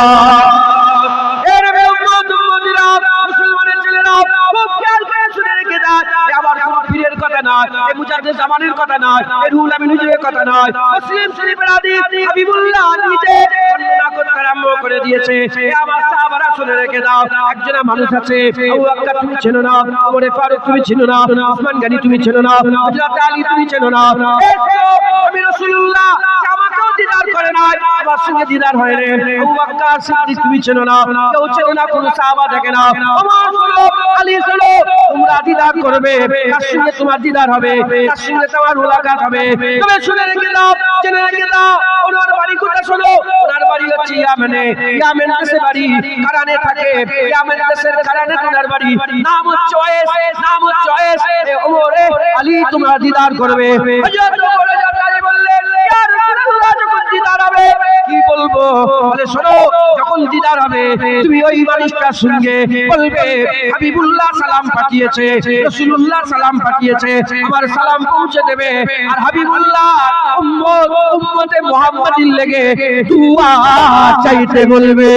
এর উম্মত উম্মতিরা, মুসলমানের ছেলেরা, খুব খেয়াল করে শুনে রেখে দেন, আবার কোন পীরের কথা নয়, এই মুজাদ্দিদ জামানের কথা নয়, এই রুহুল আমিন হুজুরের কথা নয়, মুসলিম শরীফের হাদিস হাবিবুল্লাহ নিজে বর্ণনা করতে আরম্ভ করে দিয়েছে। আমার সাহাবারা শুনে রেখে দাও। একজন মানুষ আছে, আবু বকর তুমি চেনো না, ওমর ফারুক তুমি চেনো না, ওসমান গনি তুমি চেনো না, হযরত আলী তুমি চেনো না, আমি রাসূলুল্লাহ আমাকেও দিদার করে নাই, আমার সঙ্গে দিদার হয় রে। আবু বকর সিদ্দিক তুমি চেনো না, কেউ চেনো না, কোন সাহাবা দেখে না। ওমর শোনো, আলী শোনো, তোমরা দিদার করবে, তার সঙ্গে তোমার দিদার হবে, তার সঙ্গে তোমার মুলাকাত হবে। তবে শুনে রেখে দাও, জেনে রেখে দাও, ওনার বাড়ি কোথায়? শোনো, ওনার বাড়ি হচ্ছে ইয়ামেনে। ইয়ামেন দেশে বাড়ি, কারানে থাকে, ইয়ামেন দেশের কারানে ওনার বাড়ি। নাম হচ্ছে ওয়েস, নাম হচ্ছে ওয়েস। ওমর আলী তোমরা দিদার করবে। হযরত ওমর আলী বললেন, ইয়া রাসূলুল্লাহ, যখন দিদার হবে কি বলবো? বলে শোনো, যখন দিদার হবে তুমি ওই মানুষটার সঙ্গে বলবে হাবিবুল্লাহ সালাম পাঠিয়েছে, রাসূলুল্লাহ সালাম পাঠিয়েছে, আমার সালাম পৌঁছে দেবে। আর হাবিবুল্লাহ উম্মতে মুহাম্মাদির লেগে দুআ চাইতে বলবে।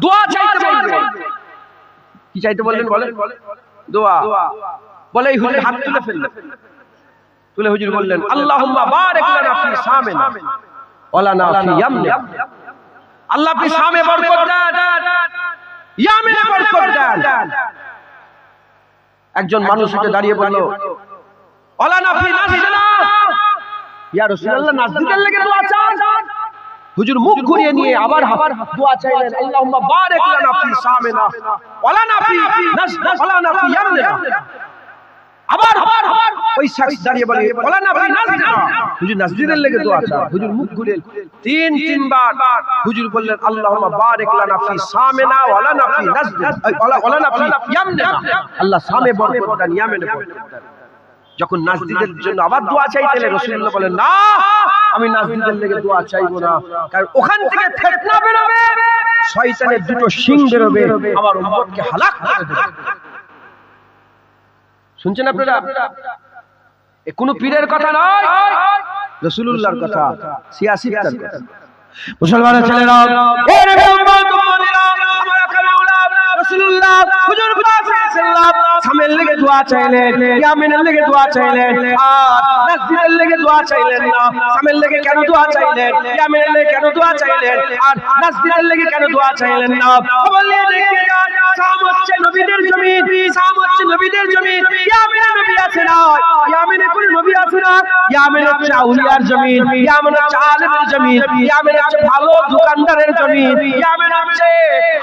দোয়া চাইতে বলবেন। কি চাইতে বললেন? বলেন দোয়া। বলে এই হুজুর হাত তুলে ফেললেন, তুলে হুজুর বললেন, আল্লাহুম্মা বারিক লানা ফি সামিনা ওয়া লানা ফি ইয়ামনা। আল্লাহ আপনি সামে বরকত দেন, ইয়ামনে বরকত দেন। একজন মানুষ উঠে দাঁড়িয়ে বলল, ওয়া লানা ফি নাসদিনা। ইয়া রাসূলুল্লাহ, নাসদিদের লাগি দোয়া চান? হুজুর মুখ ঘুরিয়ে নিয়ে আবার দোয়া চাইলেন, আল্লাহুম্মা বারিক লানা ফি সামিনা ওয়া লানা ফি নাসদিনা ওয়া লানা ফি ইয়ামনা। ওই শখস দাঁড়িয়ে বলে ওলা নবী নাজদিনা, হুজুর নাজদিনের লেগে দোয়া চায়। হুজুর মুখ ঘুরে তিনবার হুজুর বললেন আল্লাহুম্মা বারিক লানা ফি সামিনা ওয়ালা নাফি নাজদিনা ওয়ালা নাফি ইয়ামনা, আল্লাহ সামে বরকত দান, ইয়ামেনে বরকত দান। যখন নাজদিদের জন্য আবার দোয়া চাইতেন রাসূলুল্লাহ বলেন না, আমি নাজদিদের লেগে দোয়া চাইবো না, কারণ ওখান থেকে ফিতনা বেরোবে, শয়তানের দুটো শিং বেরোবে, আমার উম্মতকে হালাক করে দেবে। শুনছেন আপনারা? এ কোনো পীরের কথা নয়, রাসূলুল্লাহর কথা, সিয়াসিদের কথা। মুসলমানের ছেলেরা, এ নবী উম্মত উম্মতিরা, আমার আকামে উলাম রাসূলুল্লাহ হুজুর সাল্লাল্লাহু সামের লেগে দোয়া চাইলেন, ইয়ামিনের লেগে দোয়া চাইলেন, আর নাজদিদের লেগে দোয়া চাইলেন না। সামের লেগে কেন দোয়া চাইলেন, ইয়ামিনের লেগে কেন দোয়া চাইলেন, আর নাজদিদের লেগে কেন দোয়া চাইলেন না? বললেন দেখে যান, শাম হচ্ছে নবীদের জমিন, শাম হচ্ছে নবীদের জমিন, ইয়ামিনে নবী আছে না, ইয়ামিনে কোন নবী আছে না, ইয়ামিন হচ্ছে আউলিয়ার জমিন, ইয়ামিন হচ্ছে আলেমের জমিন, ইয়ামিন হচ্ছে ভালো দোকানদারের জমিন, ইয়ামিন হচ্ছে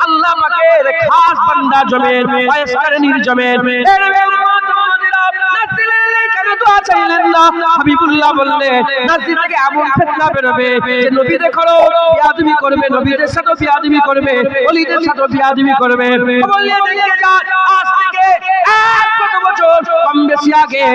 আল্লাহ পাকের খাস বান্দা জমিন, ওয়াইসকারনির জমিন। এর উম্মত উম্মতিরা, নাজদিদের লেগে কেন দোয়া চাইলেন না? হাবিবুল্লাহ বললেন নাজদিদ থেকে এমন ফিতনা বেরোবে যে নবীদের করো বিয়াদবি করবে, নবীদের সাথে বিয়াদবি করবে, ওলিদের সাথে বিয়াদবি করবে। বললেন দেখে যান, আজ থেকে 100 বছর কম বেশি আগে,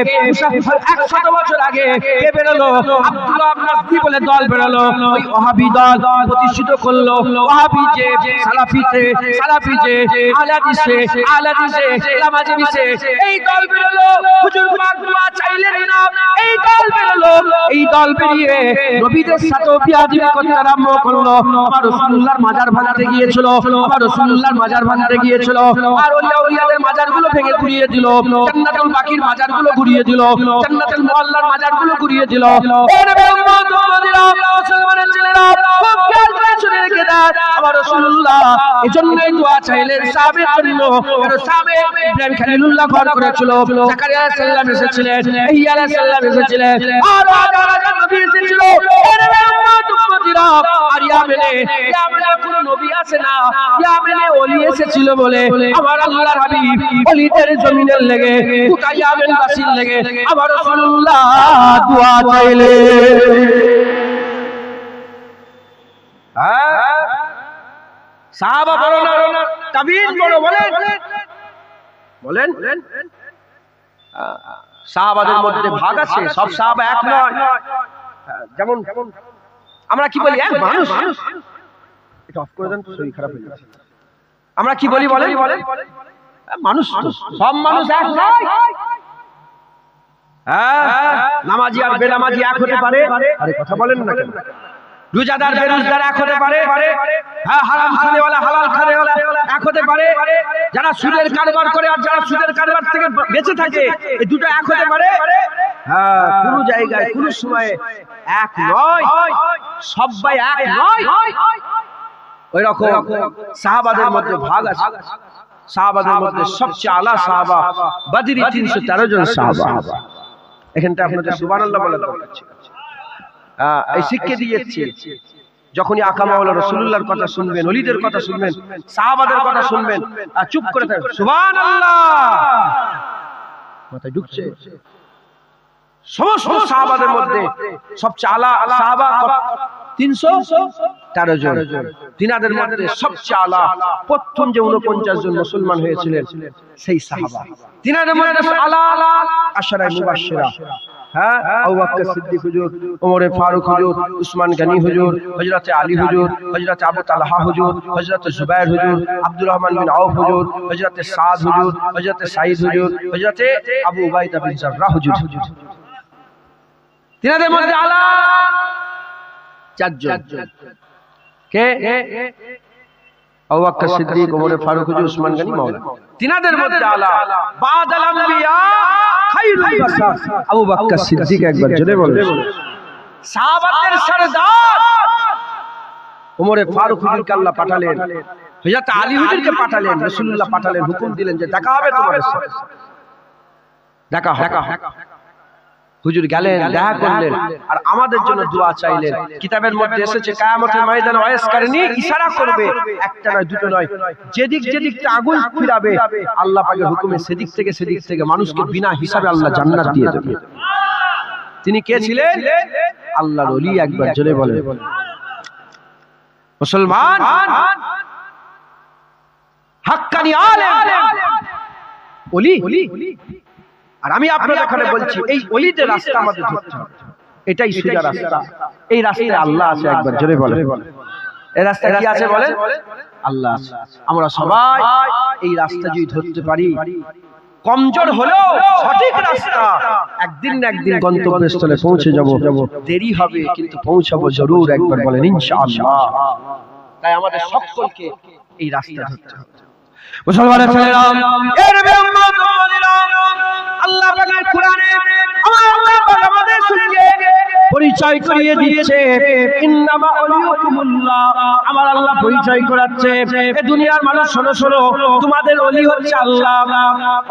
100 বছর আগে কে বেরোলো? আব্দুল্লাহ নাজদি বলে দল বেরোলো, ওই ওয়াহাবি দল প্রতিষ্ঠিত করলো। ওয়াহাবি যে সালাফিতে, সালাফি যে আলাদিসে, আলাদিসে লামাজিসে, এই দল বেরোলো। হুজুর পাক দোয়া চাইলেন না, এই দল বেরোলো। এই দল বেরিয়ে নবীদের সাথে বিয়াদবি করতে আরম্ভ করলো। আমার রাসূলুল্লাহর মাজার ভাঙতে গিয়েছিল, আমার রাসূলুল্লাহর মাজার ভাঙতে গিয়েছিল, আর ওলিয়াদের মাজারগুলো ভেঙে গুড়িয়ে দিল, জান্নাতুল বাকির মাজারগুলো গুড়িয়ে দিল, জান্নাতুল মুআল্লার মাজারগুলো গুড়িয়ে দিল। এ নবী উম্মত উম্মতিরা, মুসলমানের ছেলেরা, খুব খেয়াল করে শুনে রেখে দেন, আমার রাসূলুল্লাহ এজন্যই দোয়া চাইলেন সাহাবের জন্য। কারণ সাহাবে ইব্রাহিম খলিলুল্লাহ ঘর করেছিল, জাকারিয়া আলাইহিস সালাম এসেছিলেন, ইহইয়া আলাইহিস সালাম এসেছিলেন, আর হাজার নবী এসেছিল। এ নবী উম্মত উম্মতিরা, আর ইয়ামেনে কোন নবী আছে না, ইয়ামেনে ওলি এসেছিল বলে আমার আল্লাহর হাবিব ওলিদের জমিনের লেগে, গোটা ইয়ামেন বাসীর লেগে আমার রাসূলুল্লাহ দোয়া চাইলেন। সাহাবা বড় না, তাবিঈন বড়? বলেন সাহাবাদের মধ্যে ভাগ আছে, সব সাহাবা এক নয়। যেমন আমরা কি বলি, এক মানুষ, এটা অফ করে দেন, শরীর খারাপ হয়ে যাচ্ছে। আমরা কি বলি বলেন, মানুষ, সব মানুষ এক নয়। নামাজি আর বেনামাজি এক হতে পারে, আরে কথা বলেন না কেন? রোজাদার বেরোজগার এক হতে পারে, হ্যাঁ, হারাম খানেওয়ালা হালাল খানেওয়ালা এক হতে পারে, যারা সুদের কারবার করে আর যারা সুদের কারবার থেকে বেঁচে থাকে, এই দুটো এক হতে পারে। হ্যাঁ, কোন জায়গায় কোন সময়ে এক নয়, সবাই এক নয়। ওই রকম সাহাবাদের মধ্যে ভাগ আছে। সাহাবাদের মধ্যে সবচেয়ে আলা সাহাবা বদরি 313 জন সাহাবা। এখানটা আপনাদের সুবহানাল্লাহ বলা দরকার ছিল। এই শিক্ষা দিয়েছে, যখনই আকামাওয়ালা রাসূলুল্লাহর কথা শুনবেন, ওলিদের কথা শুনবেন, সাহাবাদের কথা শুনবেন, আর চুপ করে থাকবেন, সুবহানাল্লাহ মাথায় ঢুকছে। সমস্ত সাহাবাদের মধ্যে সবচেয়ে আলা সাহাবা 313 জন। তিনাদের মধ্যে সবচেয়ে আলা প্রথম যে 49 জন মুসলমান হয়েছিলেন সেই সাহাবা। তিনাদের মধ্যে আলা আশারায়ে মুবাশশিরা, হ্যাঁ, আবু বকর সিদ্দিক হুজুর, ওমর ফারুক হুজুর, উসমান গনি হুজুর, হযরত আলী হুজুর, হযরত আবু তালহা হুজুর, হযরত জুবায়ের হুজুর, আব্দুর রহমান বিন আউফ হুজুর, হযরত সাদ হুজুর, হযরত সাঈদ হুজুর, হযরত আবু উবাইদা বিন জাররাহ হুজুর। তিনাদের মধ্যে আলা 4 জন। কে? আবু বকর সিদ্দিক, ওমর ফারুক হুজুর, উসমান গনি, মাওলানা। তিনাদের মধ্যে আলা বাদাল আম্বিয়া খায়রুল বাশার আবু বকর সিদ্দিক। একবার জোরে বলেন, সাহাবাদের সরদার ওমর ফারুক হুজুরকে আল্লাহ পাঠালেন, হযরত আলী হুজুরকে পাঠালেন, রাসূলুল্লাহ পাঠালেন, হুকুম দিলেন যে দেখা হবে তোমার সাথে, দেখা হবে। হুজুর গেলেন, দেখা করলেন আর আমাদের জন্য দোয়া চাইলেন। কিতাবের মধ্যে এসেছে কিয়ামতের ময়দানে ওয়াইস কারণী ইশারা করবে, একটা নয় দুটো নয়, যেদিক যেদিকটা আগুন ফিরাবে আল্লাহ পাকের হুকুমে সেদিক থেকে মানুষকে বিনা হিসাবে আল্লাহ জান্নাত দিয়ে দেবে। তিনি কে ছিলেন? আল্লাহর ওলি। একবার জোরে বলেন মুসলমান, হাক্কানি আলেম ওলি। আর আমি আপনাদের এখানে বলছি এই ওলিদের রাস্তা আমাদের ধরতে হবে, এটাই সোজা রাস্তা। এই রাস্তায় আল্লাহ আছে। একবার জোরে বলেন এই রাস্তায় কি আছে বলেন? আল্লাহ আছে। আমরা সবাই এই রাস্তা যদি ধরতে পারি, কমজোর হলেও সঠিক রাস্তা, একদিন না একদিন গন্তব্যস্থলে পৌঁছে যাব। দেরি হবে কিন্তু পৌঁছাবো জরুর। একবার বলেন ইনশাআল্লাহ। তাই আমাদের সকলকে এই রাস্তা ধরতে হবে। মুসলমানের ছেলেরা, এর উম্মত মুমিনেরা, আল্লাহ পাকের কোরআনে আল্লাহ পাক আমাদের সঙ্গে পরিচয় করিয়ে দিচ্ছে, ইন্নামা ওলিয়াকুমুল্লাহ। আমার আল্লাহ পরিচয় করাচ্ছে, এই দুনিয়ার মানুষ শোনো শোনো, তোমাদের ওলি হচ্ছে আল্লাহ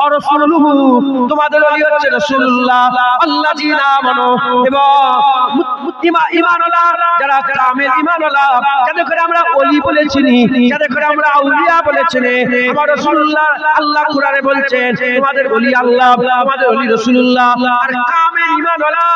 আর রাসূলুহু, তোমাদের ওলি হচ্ছে রাসূলুল্লাহ। আল্লাযিনা আমানু, এবং ঈমানওয়ালা যারা কামিল ঈমানওয়ালা, যাদের করে আমরা ওলি বলে চিনি, যাদের করে আমরা আউলিয়া বলে চিনি। আমার রাসূলুল্লাহ আল্লাহ কোরআনে বলছেন তোমাদের ওলি আল্লাহ, তোমাদের ওলি রাসূলুল্লাহ। আর কামিল ঈমানওয়ালা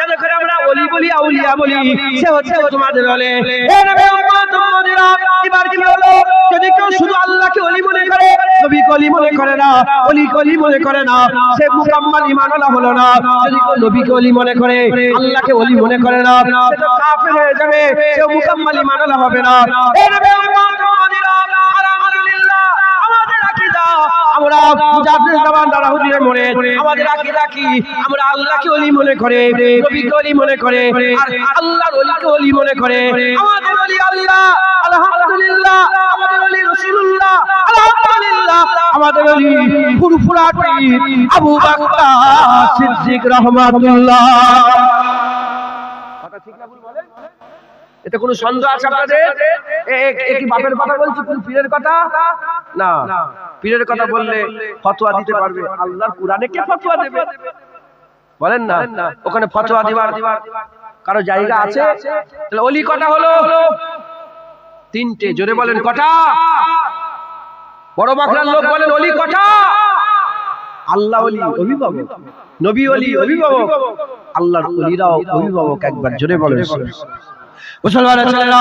যাদের করে আমরা ওলি বলি আউলিয়া বলি, সে হচ্ছে তোমাদের ওলি। এ নবী উম্মত মুমিনেরা, এবার কি হলো? যদি কেউ শুধু আল্লাহকে ওলি মনে করে, নবীকে ওলি মনে করে না, ওলিকে ওলি মনে করে না, সে মুকাম্মাল ঈমানওয়ালা হলো না। যদি কেউ নবীকে ওলি মনে করে, আল্লাহকে ওলি মনে করে না, সে তো কাফের হয়ে যাবে, সে মুকাম্মাল ঈমানওয়ালা হবে না। এ নবী উম্মত মুমিনেরা, আলহামদুলিল্লাহ, আমাদের আকীদা, আমরা মুজাদ্দিদ জামান দ্বারা হুজুরের মনে আমাদের আকীদা কি? আমরা আল্লাহকে ওলি মনে করে, নবীকে ওলি মনে করে, আর আল্লাহর ওলিকে ওলি মনে করে। আমাদের ওলি আল্লাহ, আলহামদুলিল্লাহ। আমাদের ওলি রাসূলুল্লাহ, আলহামদুলিল্লাহ। আমাদের ওলি ফুরফুরা পীর আবু বকর সিদ্দিক রাহমাতুল্লাহ। কথা ঠিক না ভুল বলেন? এতে কোনো সন্দেহ আছে আপনাদের? কি বাপের কথা বলছি, কোন পীরের কথা না? পীরের কথা বললে ফতোয়া দিতে পারবে, আল্লাহর কোরআনে কে ফতোয়া দেবে বলেন না? ওখানে ফতোয়া দিবার কারো জায়গা আছে? তাহলে ওলি কটা হলো? তিনটে। জোরে বলেন কটা? বড় বাকরার লোক বলেন ওলি কটা? আল্লাহ ওলি অভিভাবক, নবী ওলি অভিভাবক, আল্লাহর ওলিরাও অভিভাবক। একবার জোরে বলেন মুসলমানের ছেলেরা,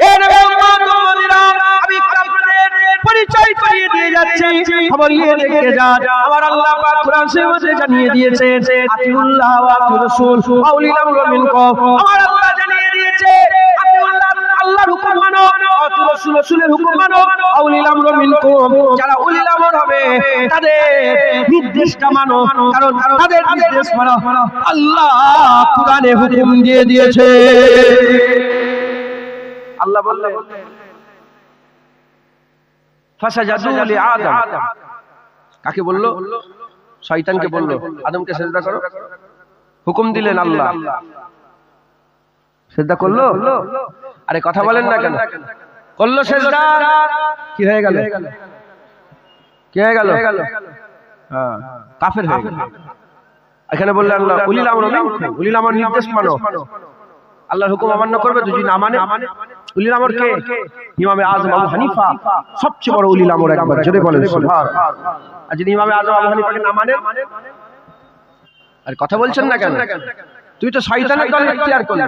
এ নবী উম্মত মুমিনেরা, আমি আপনাদের পরিচয় করিয়ে দিয়ে যাচ্ছি, খবর নিয়ে দেখে যান। আমার আল্লাহ পাক কোরআন শরীফে জানিয়ে দিয়েছেন, আতিউল্লাহ ওয়া আতিউর রাসূল ওয়া উলিল আমরি মিনকুম। আমার আল্লাহ জানিয়ে দিয়েছে, আতিউল্লাহ আল্লাহর হুকুম মানো, আতিউর রাসূল রাসূলের হুকুম মানো, ওয়া উলিল আমরি মিনকুম। যারা উলিল আমর হবে তাদের নির্দেশটা মানো, কারণ তাদের নির্দেশ মানো আল্লাহ কোরআনে হুকুম দিয়ে দিয়েছে। আল্লাহ বললেন ফাসাজাদু লিআদম। কাকে বলল? শয়তানকে বলল আদমকে সিজদা করো। হুকুম দিলেন আল্লাহ, সিজদা করলো। আরে কথা বলেন না কেন? করলো সিজদা, কি হয়ে গেল? কি হয়ে গেল? হ্যাঁ, কাফের হয়ে গেল। এখানে বললেন আল্লাহ উলিল আমর মিনকুম, উলিল আমর নির্দেশ মানো। আল্লাহর হুকুম অমান্য করবে যদি না মানে? উলিল আমর কে? ইমামে আযম আবু হানিফা সবচেয়ে বড় উলিল আমর। একবার জোরে বলেন সুবহানাল্লাহ। আর যদি ইমামে আযম আবু হানিফাকে না মানে? আর কথা বলছেন না কেন? তুমি তো শয়তানের দল ইখতিয়ার করলে,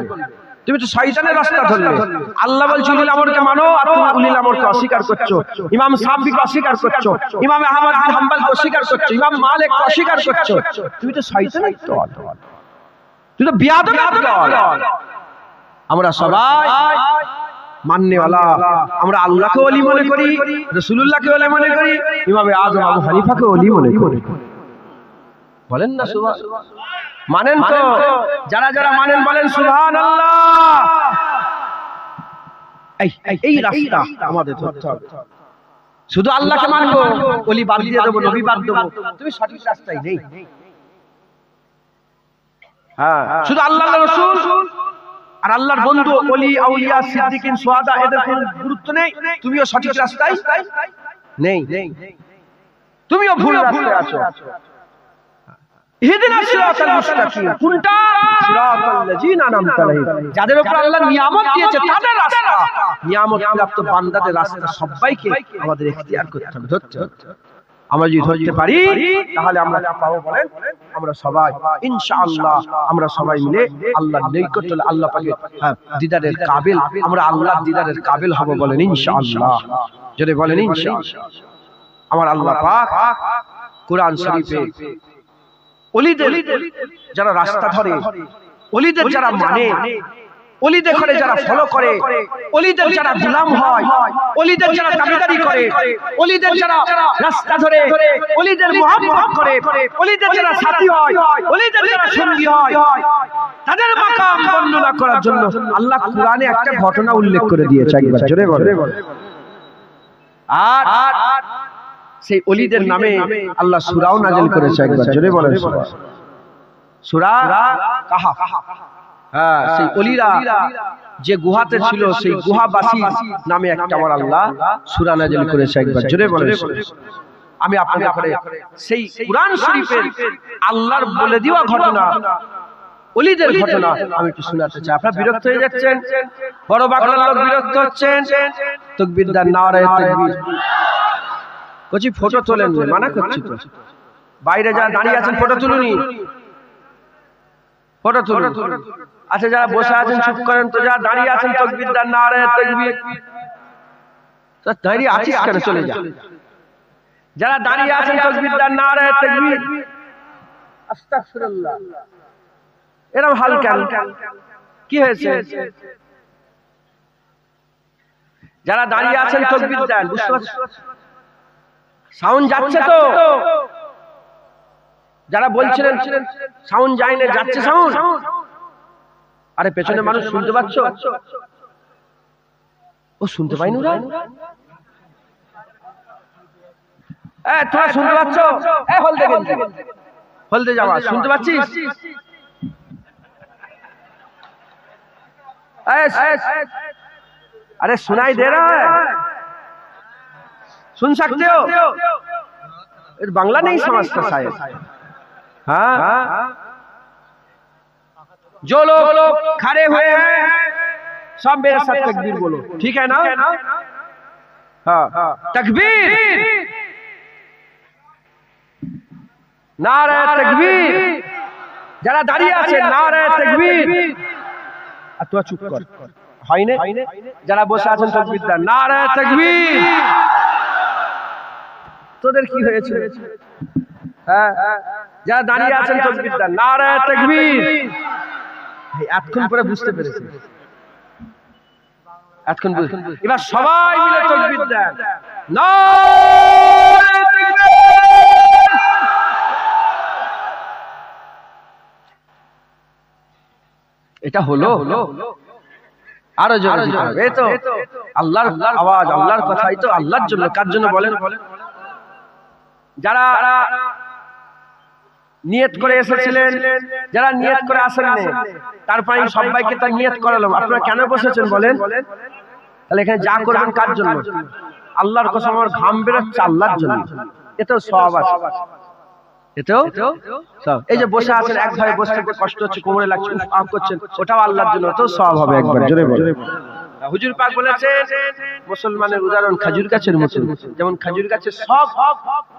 তুমি তো শয়তানের রাস্তা ধরলে। আল্লাহ বলছে উলিল আমরকে মানো, আর তুমি উলিল আমরকে অস্বীকার করছো। ইমাম শাফিকে অস্বীকার করছো, ইমাম আহমদ বিন হাম্বলকে অস্বীকার করছো, ইমাম মালিককে অস্বীকার করছো। তুমি তো শয়তানের দল, তুমি তো বিয়াদতের দল। আমরা সবাই মাননেওয়ালা, আমরা আল্লাহকে ওলি মনে করি, রাসূলুল্লাহকে ওলি মনে করি, ইমামে আযম আবু হানিফাকে ওলি মনে করি। বলেন না সুবহানাল্লাহ? মানেন তো? যারা যারা মানেন বলেন সুবহানাল্লাহ। এই রাস্তা আমাদের ধরতে হবে। শুধু আল্লাহকে মানবো, ওলি বাদ দিয়ে দেবো, নবী বাদ দেবো, তুমি সঠিক রাস্তায় নেই। হ্যাঁ, শুধু আল্লাহ রাসূল আর আল্লাহর বন্ধু ওলি আউলিয়া সিদ্দিকিন শুহাদা এদের কোনো গুরুত্ব নেই, তুমিও সঠিক রাস্তায় নেই, তুমিও ভুল রাস্তায় আছো। ইহদিনাস সিরাতাল মুস্তাকিম, কোনটা? সিরাতাল লাযিনা আনআমতা আলাইহিম, যাদের উপর আল্লাহ নিয়ামত দিয়েছে তাদের রাস্তা। নিয়ামত প্রাপ্ত বান্দাদের রাস্তা সবাইকে আমাদের ইখতিয়ার করতে হবে, ধরতে হবে। আমরা যদি ধরতে পারি তাহলে আমরা কি পাবো বলেন? আমরা সবাই ইনশাআল্লাহ আমরা সবাই মিলে আল্লাহর নৈকট্য, আল্লাহ পাকের দিদারের কাবিল, আমরা আল্লাহর দিদারের কাবিল হব বলেন ইনশাআল্লাহ। যদি বলেন ইনশাআল্লাহ। আমার আল্লাহ পাক কোরআন শরীফে ওলিদের যারা রাস্তা ধরে, ওলিদের যারা মানে, ওলিদের করে যারা ফলো করে, ওলিদের যারা গোলাম হয়, ওলিদের যারা দাবিদারি করে, ওলিদের যারা রাস্তা ধরে, ওলিদের মুহাব্বত করে, ওলিদের যারা সাথী হয়, ওলিদের যারা সঙ্গী হয়, তাদের মাকাম বর্ণনা করার জন্য আল্লাহ কোরআনে একটা ঘটনা উল্লেখ করে দিয়েছে। একবার জোরে বলেন। আর সেই ওলিদের নামে আল্লাহ সূরাও নাযিল করেছে। একবার জোরে বলেন। সূরা কাহাফ। হ্যাঁ, সেই ওলিরা যে গুহাতে ছিল সেই গুহাবাসী নামে একটা আমার আল্লাহ সূরা নাযিল করেছে। একবার জোরে বলেন। আমি আপনাদের করে সেই কুরআন শরীফের আল্লাহর বলে দেওয়া ঘটনা, ওলিদের ঘটনা আমি একটু শোনাতে চাই। আপনারা বিরক্ত হয়ে যাচ্ছেন, বড় বাংলার লোক বিরক্ত হচ্ছেন। তাকবীর দেন, নারায়ে তাকবীর। কচি ফটো তোলেন, মানা করছি তো। বাইরে যারা দাঁড়িয়ে আছেন ফটো তুলুনি, ফটো তুলুন। আচ্ছা, যারা বসে আছেন চুপ করেন তো, যারা দাঁড়িয়ে আছেন তাকবীর দেন, নারায়ে তাকবীর। তো দাঁড়িয়ে আছিস কেন? চলে যা। যারা দাঁড়িয়ে আছেন তাকবীর দেন, নারায়ে তাকবীর। আস্তাগফিরুল্লাহ। এরকম হাল কেন? কি হয়েছে? যারা দাঁড়িয়ে আছেন তাকবীর দেন। বুঝতে পারছেন? সাউন্ড যাচ্ছে তো? যারা বলছিলেন সাউন্ড যায় না, যাচ্ছে সাউন্ড। আরে পেছনে মানুষ শুনতে পাচ্ছ? ও শুনতে পাইনি ওরা? তোরা শুনতে পাচ্ছ? হলদে গেঞ্জি, হলদে জামা, শুনতে পাচ্ছিস? अरे सुनाई दे रहा है? सुन सकते हो? बांग्ला नहीं समझता शायद। हाँ, जो लोग खड़े हुए हैं सब मेरे साथ तकबीर बोलो, ठीक है ना? हाँ, तकबीर, नारे तकबीर। যারা দাঁড়িয়ে আছে নারে তাকবীর। আর তোরা চুপ কর, হয় না? যারা বসে আছেন তাকবীর দেন, নারে তাকবীর। তোদের কি হয়েছে? হ্যাঁ, যারা দাঁড়িয়ে আছেন তাকবীর দেন, নারে তাকবীর। এতক্ষণ পরে বুঝতে পেরেছি, এতক্ষণ বুঝতে। এবার সবাই মিলে তাকবীর দেন, নারে তাকবীর। এটা হলো? আরো জোরে দিতে হবে। এই তো আল্লাহর আওয়াজ, আল্লাহর কথাই তো আল্লাহর জন্য। কার জন্য বলেন? যারা নিয়ত করে এসেছিলেন, যারা নিয়ত করে আসেননি, তারপরে সবাইকে তার নিয়ত করালাম। আপনারা কেন বসেছেন বলেন? তাহলে এখানে যা করবেন কার জন্য? আল্লাহর কসম, আমার ঘাম বেরোচ্ছে আল্লাহর জন্য। এটাও সওয়াব আছে, এটাও সব। এই যে বসে আছেন, এক ভাবে বসে থাকতে কষ্ট হচ্ছে, কোমরে লাগছে, আপ করছেন, ওটাও আল্লাহর জন্য, ওটাও সওয়াব হবে। একবার জোরে বলেন। হুজুর পাক বলেছেন মুসলমানের উদাহরণ খেজুর গাছের মতো। যেমন খেজুর গাছের সব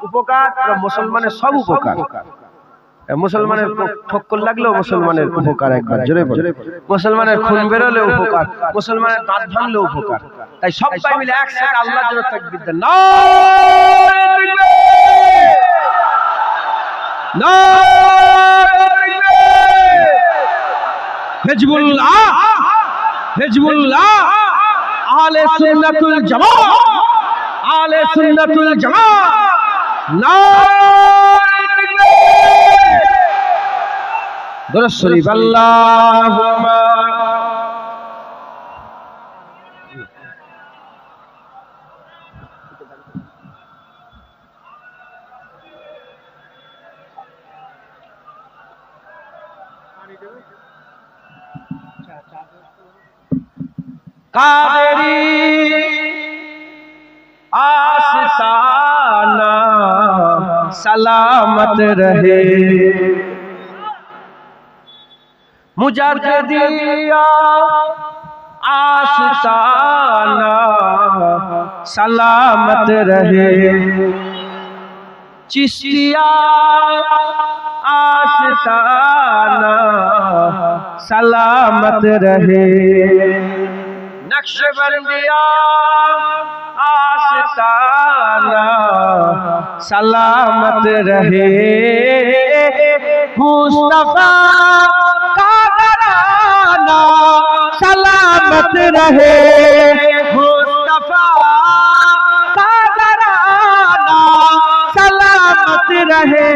উপকার, মুসলমানের সব উপকার। মুসলমানের ঠক্কর লাগলেও মুসলমানের উপকার। একবার জোরে বলেন। মুসলমানের খুন বেরোলে উপকার, মুসলমানের দাঁত ভাঙলে উপকার। তাই সবাই মিলে একসাথে আল্লাহর জন্য তাকবীর দেন, নারে তাকবীর, নারে তাকবীর। হিজবুল্লাহ, হিজবুল্লাহ, আহলে সুন্নাতুল জামাত, আহলে সুন্নাতুল জামাত, নারে তাকবীর। দরুদ শরীফ। আল্লাহুম্মা कादेरी आस्ताना सलामत रहे। मुजद्दिदिया आस्ताना सलामत रहे, चिश्तिया आस्ताना सलामत रहे, नक्शबंदिया आस्ताना सलामत रहे, मुस्तफा का घराना सलामत रहे, मुस्तफा का घराना सलामत रहे,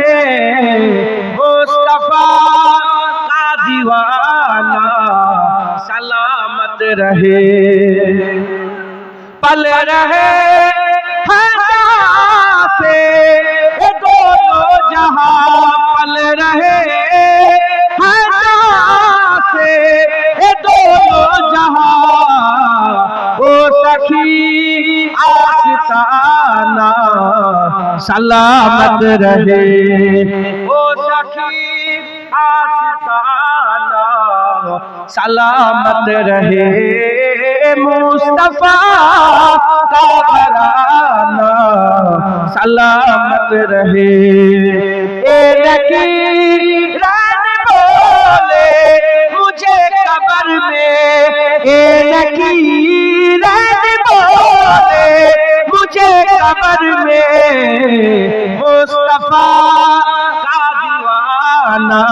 मुस्तफा का दीवाना सलामत रहे, पल रहे से ये दोनों जहां, पल रहे से ये दोनों जहां, ओ सखी आस्ताना सलामत रहे, ओ सखी आस्ताना सलामत रहे, मुस्तफा का घराना सलामत रहे, नकीरन बोले मुझे कब्र में, नकीरन बोले मुझे कब्र में, मुस्तफा का दीवाना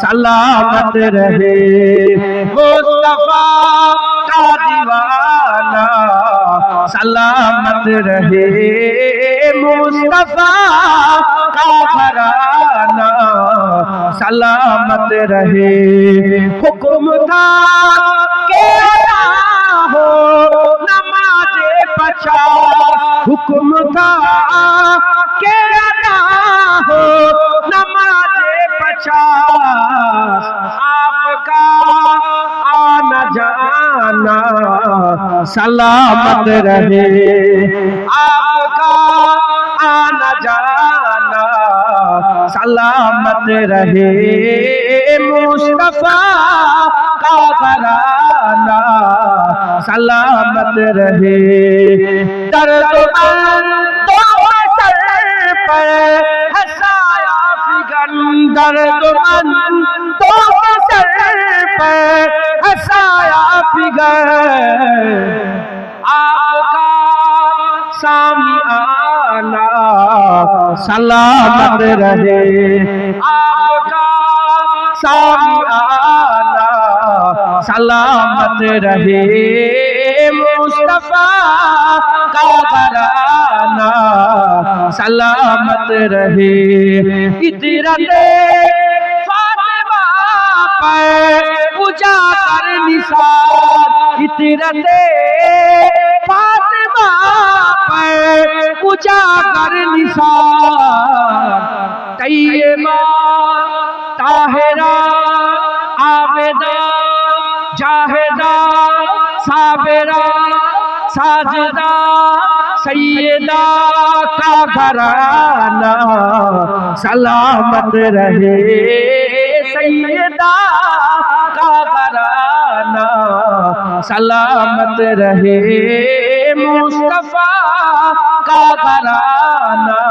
सलामत रहे, मुस्तफा का दीवाना सलामत रहे, मुस्तफा का घराना सलामत रहे, हुक्म था के अदा हो नमाज़े 50, हुक्म था के अदा हो नमाज़े 50, आपका आना जाना सलामत रहे, आपका आना जाना सलामत रहे, मुस्तफा का घराना सलामत रहे, दर्दमंदों के सर पर हंसाया फिगन, दर्दमंदों के सर पर हंसाया फिगर, आपका सामियाना सलामत रहे, आपका सामियाना सलामत रहे, मुस्तफा का घराना सलामत रहे, इतरते फातिमा पर उजागर निसार, इतरते फातिमा पर उजागर निसार, तैयबा ताहिरा आबेदा जाहिदा साबिरा साजिदा सैयदा का घराना सलामत रहे, सैयदा का घराना सलामत रहे, मुस्तफा का घराना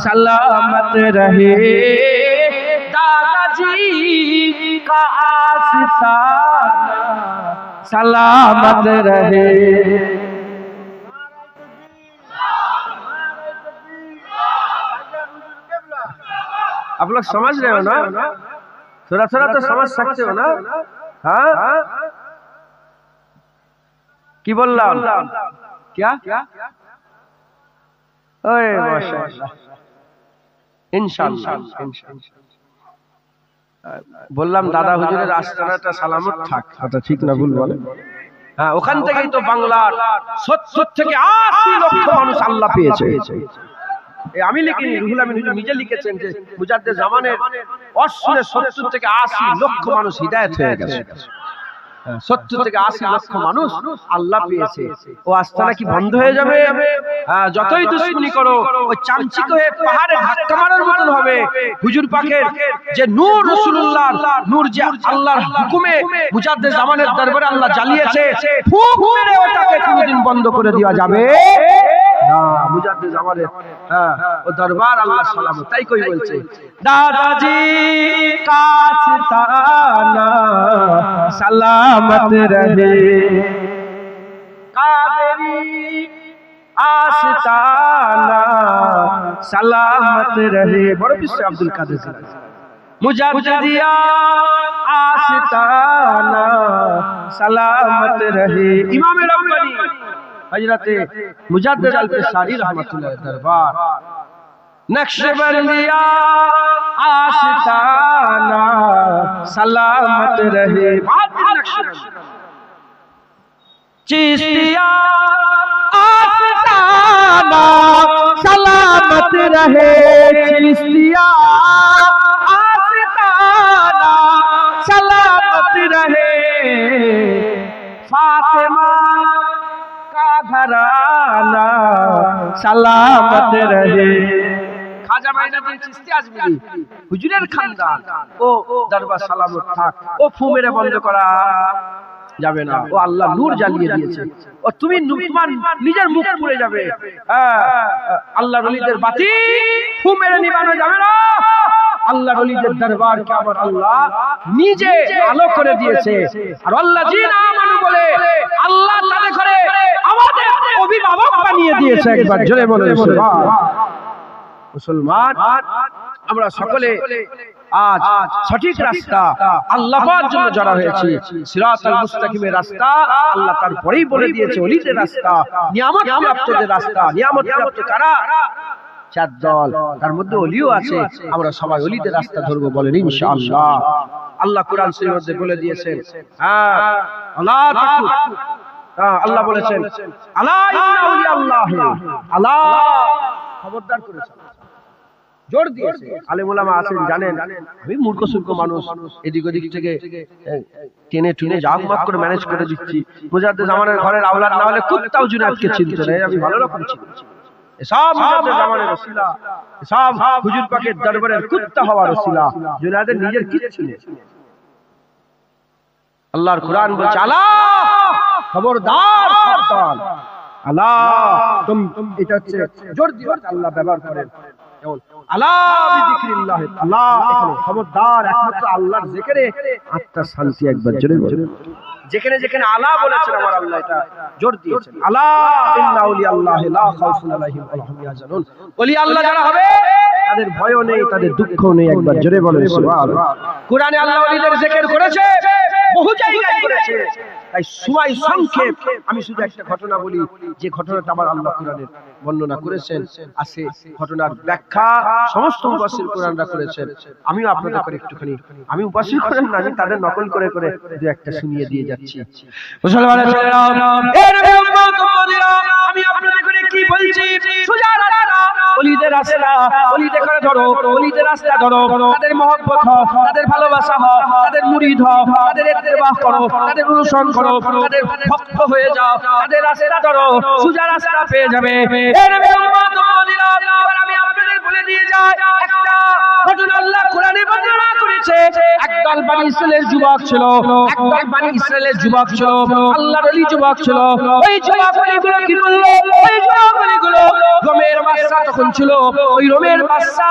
सलामत रहे, दादाजी का आस्ताना सलामत रहे। आप लोग समझ रहे हो ना, थोड़ा थोड़ा तो समझ सकते हो ना। हाँ की बोल रहा क्या ओए माशाअल्लाह इंशाअल्लाह বললাম দাদা হুজুরের আস্তানাটা সালামত থাক, এটা ঠিক না ভুল বলে? হ্যাঁ, ওখান থেকেই তো বাংলার 70 থেকে 80 লক্ষ মানুষ আল্লাহ পেয়েছে। আমি লিখিনি, রুহুল আমিন হুজুর নিজে লিখেছেন যে মুজাদ্দেদ জামানের অশ্বরে 70 থেকে 80 লক্ষ মানুষ হিদায়াত হয়ে গেছে। 70 থেকে 80 লক্ষ মানুষ আল্লাহ পেয়েছে। ও আস্তানা কি বন্ধ হয়ে যাবে? যতই দুশ্মনী করো ওই চামচিক হয়ে পাহাড়ে ধাক্কা মারার মতন হবে। হুজুর পাকের যে নূর, রাসূলুল্লাহর নূর, যে আল্লাহর হুকুমে মুজাদ্দিদ জামানের দরবারে আল্লাহ জ্বালিয়েছে, ফুক মেরে ওটাকে কোনদিন বন্ধ করে দেওয়া যাবে না। মুজাদ্দিদ জামানের ও দরবার আল্লাহ সালামত। তাই কই বলছে দাদাজি का आस्ताना सलामत रहे, कादरी आस्ताना सलामत रहे। बड़ो पिछले अब्दुल कादिर जिलानी। मुजद्दिदिया आस्ताना सलामत रहे। इमाम रब्बानी हजरते मुजद्दिद अल-क़शारी रहमतुल्लाह दरबार। नक्शबंदिया आस्ताना सलामत रहे। चिश्तिया आस्ताना सलामत रहे, चिश्तिया आस्ताना सलामत रहे। फातिमा का घराना सलामत रहे। খাজা মাইনুদ্দিন চিশতি আজমিরি হুজুরের খানদান ও দরবার সালামত থাক। ও ফু মেরে বন্ধ করা যাবে না। ও আল্লাহ নূর জ্বালিয়ে দিয়েছে। ও তুমি তোমার নিজের মুখ পুড়ে যাবে। আল্লাহর ওলিদের বাতি ফু মেরে নিভানো যাবে না। আল্লাহর ওলিদের দরবারকে আবার আল্লাহ নিজে আলো করে দিয়েছে। আর আল্লাহ জিন আমানু বলে আল্লাহ তাদের করে আমাদের অভিভাবক বানিয়ে দিয়েছে। একবার জোরে বলে মুসলমান, আমরা সকলে আজ সঠিক রাস্তা আল্লাহ পাওয়ার জন্য জড়া হয়েছি। সিরাতাল মুস্তাকিমের রাস্তা আল্লাহ তারপরেই বলে দিয়েছে ওলিদের রাস্তা, নিয়ামত প্রাপ্তদের রাস্তা। নিয়ামত প্রাপ্ত কারা? 4 দল, তার মধ্যে ওলিও আছে। আমরা সবাই ওলিদের রাস্তা ধরবো, বলেন ইনশাআল্লাহ। আল্লাহ কোরআন শরীফের মধ্যে বলে দিয়েছেন, আল্লাহ আল্লাহ বলেছেন আলা ইন্না আউলিয়াল্লাহি, আল্লাহ খবরদার করেছেন, জোর দিয়েছে। আলেম ওলামা আছেন জানেন, আমি মূর্খ সূর্খ মানুষ, এদিক ওদিক থেকে টেনে টুনে জাগ মাগ করে ম্যানেজ করে দিচ্ছি। মুজাদ্দিদ জামানের ঘরের আওলাদ না হলে কুত্তাও জুনায়েদকে চিনতো না, আমি ভালো রকম চিনছি। এসব মুজাদ্দিদ জামানের ওসিলা, এসব হুজুর পাকের দরবারের কুত্তা হওয়ার ওসিলা। জুনায়েদের নিজের কিচ্ছু নেই। আল্লাহর কোরআন বলছে আলা খবরদার, সাবধান। আলা তুম এটা হচ্ছে জোর দিয়ে আল্লাহ ব্যবহার করেন। আলা বিযিকরিল্লাহ, আলা এখানে খবরদার, একমাত্র আল্লাহর জিকিরে আত্মার শান্তি। একবার জোরে বলুন। যেখানে যেখানে আলা বলেছেন আমার আল্লাহ এটা জোর দিয়েছেন। আলা ইন্না আউলিয়াল্লাহি লা খাউফুন আলাইহিম ওয়া লাহুম ইয়াহজানুন। ওলি আল্লাহ যারা হবে তাদের ভয়ও নেই, তাদের দুঃখও নেই। একবার জোরে বলেন সুবহানাল্লাহ। কোরআনে আল্লাহ ওলিদের জিকির করেছে, বহু জায়গায় করেছে। তাই সময় সংক্ষেপ, আমি শুধু একটা ঘটনা বলি, যে ঘটনাটা আমার আল্লাহ কোরআনের বর্ণনা করেছেন। আছে ঘটনার ব্যাখ্যা সমস্ত মুফাসসির কোরআনরা করেছেন। আমিও আপনাদের করে একটুখানি, আমি মুফাসসির কোরআন না, আমি তাদের নকল করে করে দু একটা শুনিয়ে দিয়ে যাচ্ছি। মুসলমানের ছেলেরা, এর উম্মত উম্মতিরা, আমি আপনাদের করে কি বলছি? সোজা রাস্তা, ওলিদের রাস্তা, ওলিদের করে ধরো, ওলিদের রাস্তা ধরো, তাদের মহব্বত হও, তাদের ভালোবাসা হও, তাদের মুরিদ হও, তাদের ইত্তেবা করো, তাদের অনুসরণ করো, তাদের ভক্ত হয়ে যাও, তাদের রাস্তা ধরো, সোজা রাস্তা পেয়ে যাবে। এর উম্মত উম্মতিরা, এবার আমি আপনাদের বলে দিয়ে যাই, একটা ঘটনা আল্লাহ কোরআনে বর্ণনা করেছে। একদল বনি ইসরাইলের যুবক ছিল, একদল বনি ইসরাইলের যুবক ছিল, আল্লাহর ওলি যুবক ছিল। ওই যুবক ওলিগুলো কি করলো? ওই যুবক ওলিগুলো রোমের বাদশা তখন ছিল, ওই রোমের বাদশা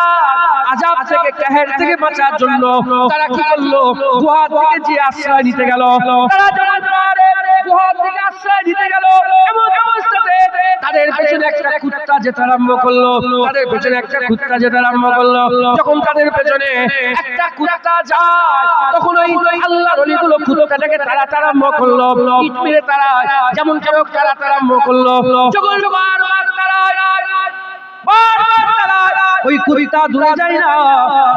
আযাব থেকে, কাহের থেকে বাঁচার জন্য তারা কি করলো? গুহা থেকে যে আশ্রয় নিতে গেল, তারা যখন গুহা থেকে আশ্রয় নিতে গেল, এমন অবস্থাতে তাদের পেছনে একটা কুত্তা যেতে আরম্ভ করলো, তাদের পেছনে একটা কুত্তা যেতে আরম্ভ করলো। যখন তাদের পেছনে একটা কুত্তা যায়, তখন ওই আল্লাহর ওলিগুলো কুত্তাটাকে তাড়াতে আরম্ভ করলো, ইট মেরে তাড়ায়, যেমন কেউ তাড়াতে আরম্ভ করলো। যখন বারবার তাড়ায়, ওই কুত্তা দূরে যায় না,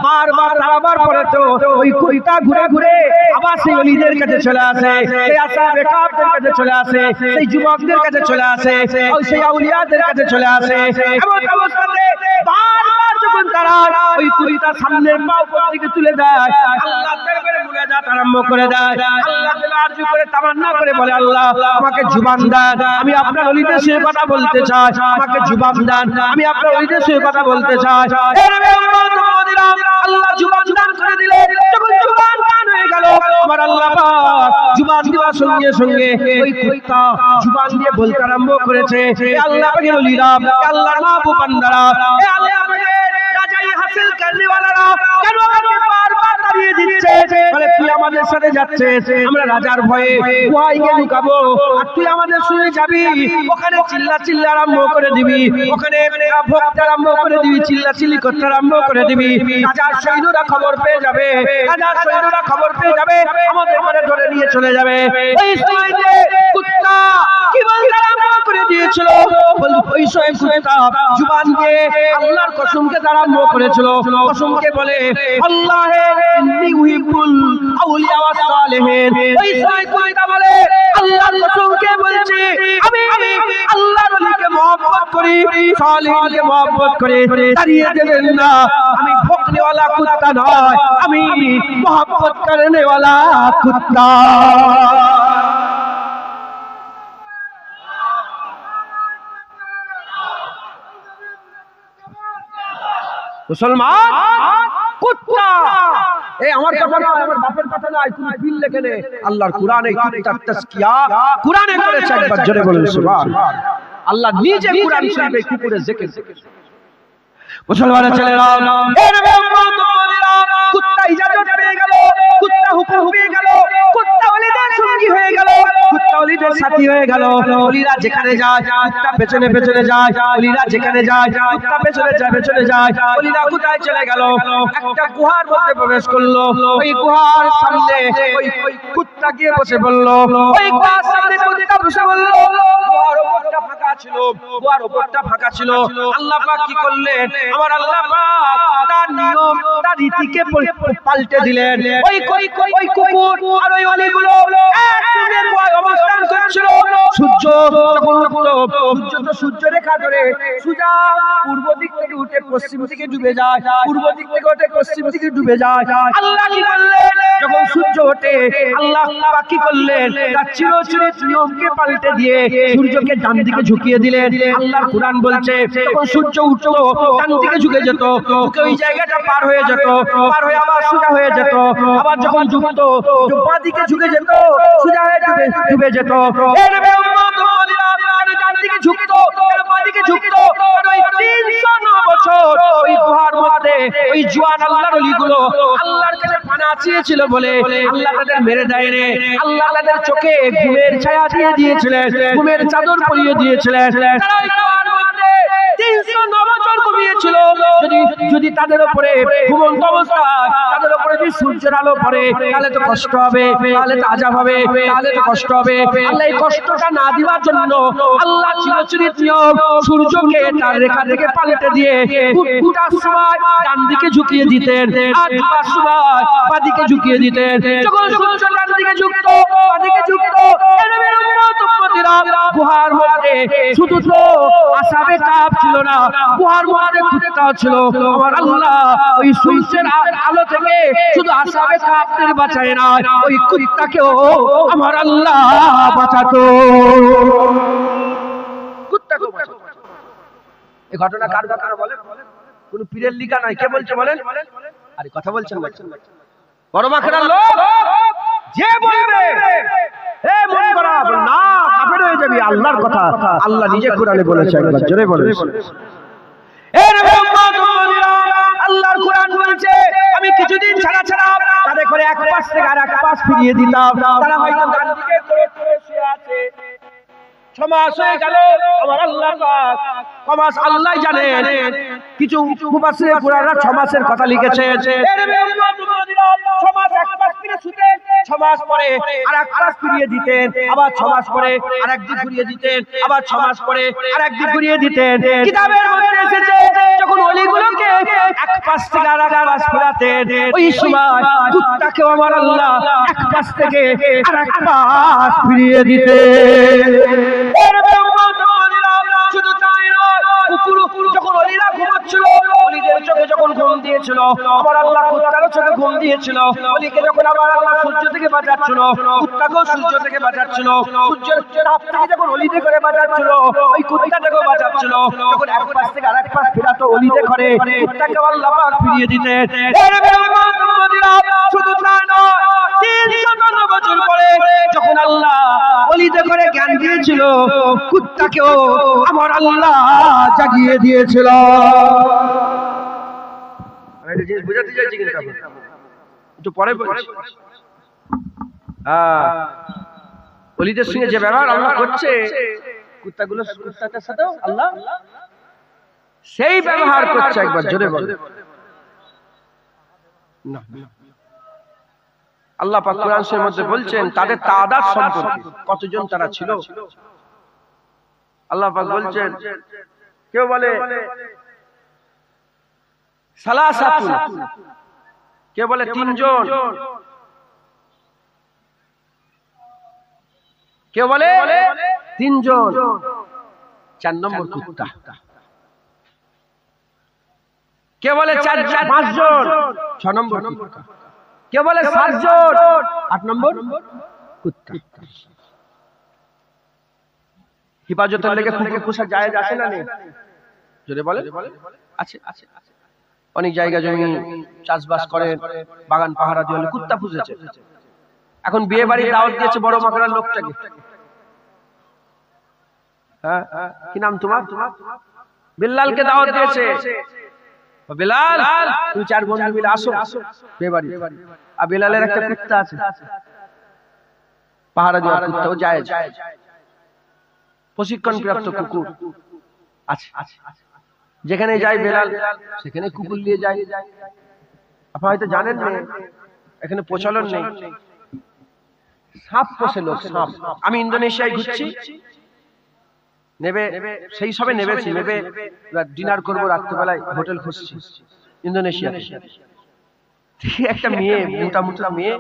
বারবার তাড়াবার পরে তো ওই কুত্তা ঘুরে ঘুরে আবার সেই ওলিদের কাছে চলে আসে, সেই আসহাবে কাফের কাছে চলে আসে, সেই যুবকদের কাছে চলে আসে, ওই সেই আউলিয়াদের কাছে চলে আসে। এমন অবস্থাতে বারবার যখন দাঁড়ায় ওই কুড়িটা সামনের পা উপর দিকে তুলে দেয়, আল্লাহ দরবারে মুনাজাত আরম্ভ করে দেয়। আল্লাহ তাআলা আরজু করে তামান্না করে বলে, আল্লাহ আমাকে জুবান দেন, আমি আপনার ওলিদের সঙ্গে কথা বলতে চাই, আমাকে জুবান দেন, আমি আপনার ওলিদের সঙ্গে কথা বলতে চাই। আল্লাহ জুবান দান করে দিলেন। যখন জুবান দান হয়ে গেল, আমার আল্লাহ পাক জুবান দেওয়ার সঙ্গে সঙ্গে ওই কুত্তা জুবান দিয়ে বলতে আরম্ভ করেছে, আল্লাহ পাকের ওলিরা, আল্লাহর মাহবুব বান্দারা, আল্লাহ পাকের রাজাই হাসিল করনেওয়ালারা কেন আমাকে বারবার তাড়িয়ে দিচ্ছে? বলে তুই আমাদের সাথে যাচ্ছিস, আমরা রাজার ভয়ে গুহায় গিয়ে লুকাবো, আর তুই আমাদের সঙ্গে যাবি, ওখানে চিল্লা চিল্লা আরম্ভ করে দিবি, ওখানে ভোগটা আরম্ভ করে দিবি, চিল্লা চিল্লি করতে আরম্ভ করে দিবি। রাজার সৈন্যরা খবর পেয়ে যাবে, রাজার সৈন্যরা খবর পেয়ে যাবে, আমাদের ঘরে ধরে নিয়ে চলে যাবে। ওই সময় কুত্তা কি বলতে আরম্ভ করে দিয়েছিল? ওই সময় কুত্তা জুবান দিয়ে আল্লাহর কসমকে আরম্ভ করেছিল। কসমকে বলে, আল্লাহে ইন্নী উহিব্বুল আউলিয়া ওয়াস সালেহিন। ওই সময় কুত্তা বলে, আল্লাহর কসমকে বলছি, আমি আল্লাহর ওলিকে মহব্বত করি, সালেহিনকে মহব্বত করি, তাড়িয়ে দেবেন না। আমি ভোগনে वाला কুত্তা নয়, আমি মহব্বত করনে वाला কুত্তা। মুসলমান কুত্তা, এই আমার কথা না, আমার বাপের কথা না, তুমি বিল লেখে নে। আল্লাহর কোরআনে কুত্তার তাসকিয়া কোরআনে করেছে, একবার জোরে বলুন সুবহানাল্লাহ। আল্লাহ নিজে কোরআন শরীফে কুকুরে জিকির। মুসলমানের ছেলেরা, এই নবী উম্মতরা, কুত্তা ইজাজত পেয়ে গেল, কুত্তা হুকুম পেয়ে গেল, কুত্তা ওলিদের সঙ্গী হয়ে গেল, কুত্তা ওলিদের সাথী হয়ে গেল। ওলিরা যেখানে যায় কুত্তা পেছনে পেছনে যায়, ওলিরা যেখানে যায় কুত্তা পেছনে যায় পেছনে যায়। ওলিরা কোথায় চলে গেল? একটা গুহার মধ্যে প্রবেশ করলো। ওই গুহার সামনে ওই কুত্তা গিয়ে বসে বলল, ওই গুহার সামনে কুত্তা বসে বলল, গুহার উপরটা ফাঁকা ছিল, গুহার উপরটা ফাঁকা ছিল। আল্লাহ পাক কি করলেন? আমার আল্লাহ পাক তার নিয়ম তার রীতিকে পাল্টে দিলেন। ওই কুকুর আর ওই ওলিগুলো একসঙ্গে গুহায় অবস্থান করছিল। সূর্য যখন উঠলো, সূর্য তো সূর্য রেখা ধরে সোজা পূর্ব দিক থেকে উঠে পশ্চিম দিকে ডুবে যায়, পূর্ব দিক থেকে উঠে পশ্চিম দিকে ডুবে যায়। আল্লাহ কি করলেন? যখন সূর্য ওঠে, আল্লাহ পাক কি করলেন? তার চিরচির নিয়মকে পাল্টে দিয়ে সূর্যকে ডান দিকে ঝুঁকিয়ে দিলেন। আল্লাহর কোরআন বলছে, যখন সূর্য উঠতো ডান দিকে ঝুঁকে যেত, ওই জায়গাটা পার হয়ে যেত, পার হয়ে আবার সোজা হয়ে যেত, আবার যখন ঝুঁকতো বাঁ দিকে ঝুঁকে যেত, সোজা হয়ে ডুবে যেত। ডান দিকে ঝুঁকতো, বাঁ দিকে ঝুঁকতো। ওই 309 বছর ওই গুহার মধ্যে ওই জওয়ান আল্লাহর ওলিগুলো আল্লাহর কাছে পানা চেয়েছিল বলে আল্লাহ তাদের মেরে দেয়নি। আল্লাহ তাদের চোখে ঘুমের ছায়া দিয়ে দিয়েছিলেন, ঘুমের চাদর পরিয়ে দিয়েছিলেন। তারা ওই গুহার মধ্যে 309 বছর ঘুমিয়েছিল। যদি তাদের উপরে ঘুমন্ত অবস্থায় তাদের উপরে যদি সূর্যের আলো পড়ে, তাহলে তো কষ্ট হবে, তাহলে তো আযাব হবে, তাহলে তো কষ্ট হবে। আল্লাহ এই কষ্টটা না দিবার জন্য আল্লাহ চিরচির নিয়ম সূর্যকে তার রেখা থেকে পাল্টে দিয়ে দুটার সময় ডান দিকে ঝুঁকিয়ে দিতেন, আর দুটার সময় বাঁ দিকে ঝুঁকিয়ে দিতেন। যখন সূর্য ডান দিকে ঝুঁকতো, বাঁ দিকে ঝুঁকতো, গুহার মধ্যে শুধু তো আসাবে কাপ ছিল না, গুহার মধ্যে কুত্তাও ছিল। আমার আল্লাহ ওই সূর্যের আলো থেকে শুধু আসাবে কাপদের বাঁচায় না, ওই কুত্তাকেও আমার আল্লাহ বাঁচাতো, কুত্তাকেও বাঁচাতো। এই ঘটনা কার কথা বলেন? কোন পীরের লিখা নাই। কে বলছে বলেন? আরে কথা বলছেন না, বড় মাখড়ার লোক যে বলবে এ মন করা না কাফের হয়ে যাবি, আল্লাহর কথা আল্লাহ নিজে কোরআনে বলেছে, একবার জোরে বলেন। এ নবী উম্মতরা, আল্লাহর কোরআন বলছে, আমি কিছুদিন ছাড়া ছাড়া তাদের করে এক পাশ থেকে আর এক পাশ ফিরিয়ে দিতাম। তারা হয়তো ডান দিকে করে শুয়ে আছে, 6 মাস হয়ে গেল। আমার আল্লাহ পাক 6 মাস আল্লাহ জানেন। কিছু মুফাসসিরে কুরআনরা 6 মাসের কথা লিখেছে। এ নবী উম্মতরা, 6 মাস এক পাশ ফিরে শুতেন, 6 মাস পরে আর এক পাশ ফিরিয়ে দিতেন, আবার 6 মাস পরে আর এক দিক ঘুরিয়ে দিতেন, আবার 6 মাস পরে আর এক দিক ঘুরিয়ে দিতেন। কিতাবের মধ্যে এসেছে, যখন ওলিগুলোকে এক পাশ থেকে আর এক পাশ ফেরাতেন, ওই সময় কুত্তাকেও আমার আল্লাহ এক পাশ থেকে আর এক পাশ ফিরিয়ে দিতেন। শুধু তাই নয়, কুকুর যখন ওলিরা ঘুমাচ্ছিল, ওলিদের চোখে যখন ঘুম দিয়েছিল, আমার আল্লাহ কুত্তারও চোখে ঘুম দিয়েছিল। ওলিকে যখন আমার আল্লাহ সূর্য থেকে বাঁচাচ্ছিল, কুত্তাকেও সূর্য থেকে বাঁচাচ্ছিল। সূর্যের তাপ থেকে যখন অলিতে করে বাঁচাচ্ছিল, ওই কুত্তাটাকেও বাঁচাচ্ছিল। যখন এক পাশ থেকে আরেক পাশ ফেরাতো অলিতে করে, কুত্তাকে আল্লাহ পাক ফিরিয়ে দিতেন। শুধু তাই নয়, 300 বছর পরে যখন আল্লাহ অলিতে করে জ্ঞান দিয়েছিল, কুত্তাকেও আমার আল্লাহ জাগিয়ে দিয়েছিল। বুঝাতে চাইছি কিন্তু একটু পরে অলিদের সঙ্গে যে ব্যবহার আল্লাহ করছে, কুত্তাটার সাথেও আল্লাহ সেই ব্যবহার করছে। একবার জোরে বল না। আল্লাহ পাক কোরআনের মধ্যে বলছেন তাদের তাদাদ সম্পর্কে, কতজন তারা ছিল। আল্লাহ পাক বলছেন, কেউ বলে সালাসাতুন, কেউ বলে 3 জন, কেউ বলে 3 জন, 4 নম্বর কুত্তা। কেউ বলে 5 জন, 6 নম্বর কুত্তা। কেউ বলে 7 জন, 8 নম্বর কুত্তা। হিফাজতের লেগে কুকুর পোষা জায়েজ আছে না নেই? যদি বলে আছে। অনেক জায়গা জমি চাষবাস করে, বাগান পাহারা দিয়ে কুত্তা পুষেছে। এখন বিয়ে বাড়ি দাওয়াত দিয়েছে বড় মাকড়ার লোকটাকে। হ্যাঁ, কি নাম তোমার? বিল্লালকে দাওয়াত দিয়েছে। বেলাল, তুমি 4 বন্ধু মিলে আসো বিয়ে বাড়ি। আর বেলালের একটা কুত্তা আছে, পাহারা দেওয়ার কুত্তা, ও জায়েজ, প্রশিক্ষণ প্রাপ্ত কুকুর আছে। যেখানে যায় বেলাল সেখানে কুকুর নিয়ে যায়। আপনারা হয়তো জানেন না, এখানে প্রচলন নেই। সাপ পোষে লোক, সাপ। আমি ইন্দোনেশিয়ায় ঘুরছি, নেবে সেই সবে নেবেছি, নেবে ডিনার করবো রাত্রিবেলায়, হোটেল খুঁজছি ইন্দোনেশিয়া। একটা মেয়ে, মোটা মেয়ে,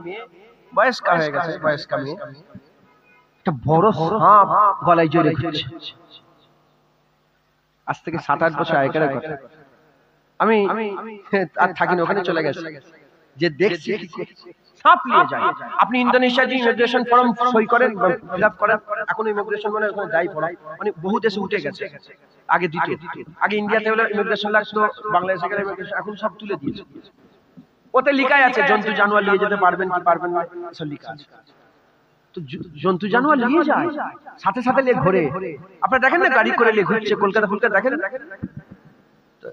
বয়স্কা হয়ে গেছে, বয়স্কা মেয়ে, একটা বড় সাপ গলায় জড়িয়ে ঘুরছে। আজ থেকে 7-8 বছর আগেকার কথা। আমি আর থাকি না, ওখানে চলে গেছে। যে দেখছি সাপ নিয়ে যায়। আপনি ইন্দোনেশিয়া যে ইমিগ্রেশন ফর্ম সই করেন, ফিল আপ করেন, এখন ইমিগ্রেশন মানে ওখানে যাই পড়ায়, মানে বহু দেশে উঠে গেছে। আগে দিত, আগে ইন্ডিয়াতে হলে ইমিগ্রেশন লাগতো, বাংলাদেশে গেলে ইমিগ্রেশন, এখন সব তুলে দিয়েছে। ওতে লেখাই আছে জন্তু জানোয়ার নিয়ে যেতে পারবেন কি পারবেন না, সব লেখা আছে। তো জন্তু জানোয়ার নিয়ে যায়, সাথে সাথে নিয়ে ঘোরে। আপনারা দেখেন না গাড়ি করে নিয়ে ঘুরছে, কলকাতা দেখেন।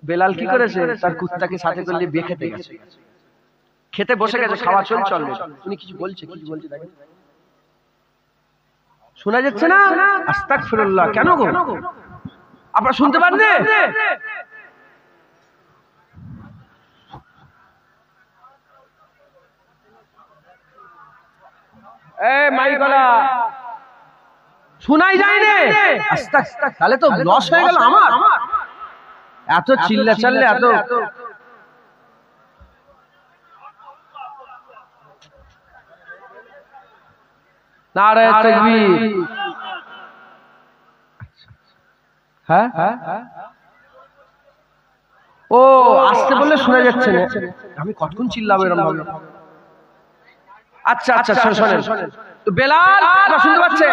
বেলাল কি করেছে, তার কুত্তাকে সাথে করে নিয়ে বিয়ে খেতে গেছে। খেতে বসে গেছে, খাওয়া চলছে। উনি কিছু বলছে দেখেন, শোনা যাচ্ছে না? আস্তাগফিরুল্লাহ। কেন গো, আপনারা শুনতে পান না? মাইকলা শোনাই যায় না? তাহলে তো লস হয়ে গেল আমার। এত চিল্লা চাল্লে, এত নারায়ে তাকবীর। হ্যাঁ, ও আসতে বললে শোনা যাচ্ছে না, আমি কতক্ষণ চিল্লাবো এরকম ভাবে? আচ্ছা শোনেন। তো বেলাল শুনতে পাচ্ছে,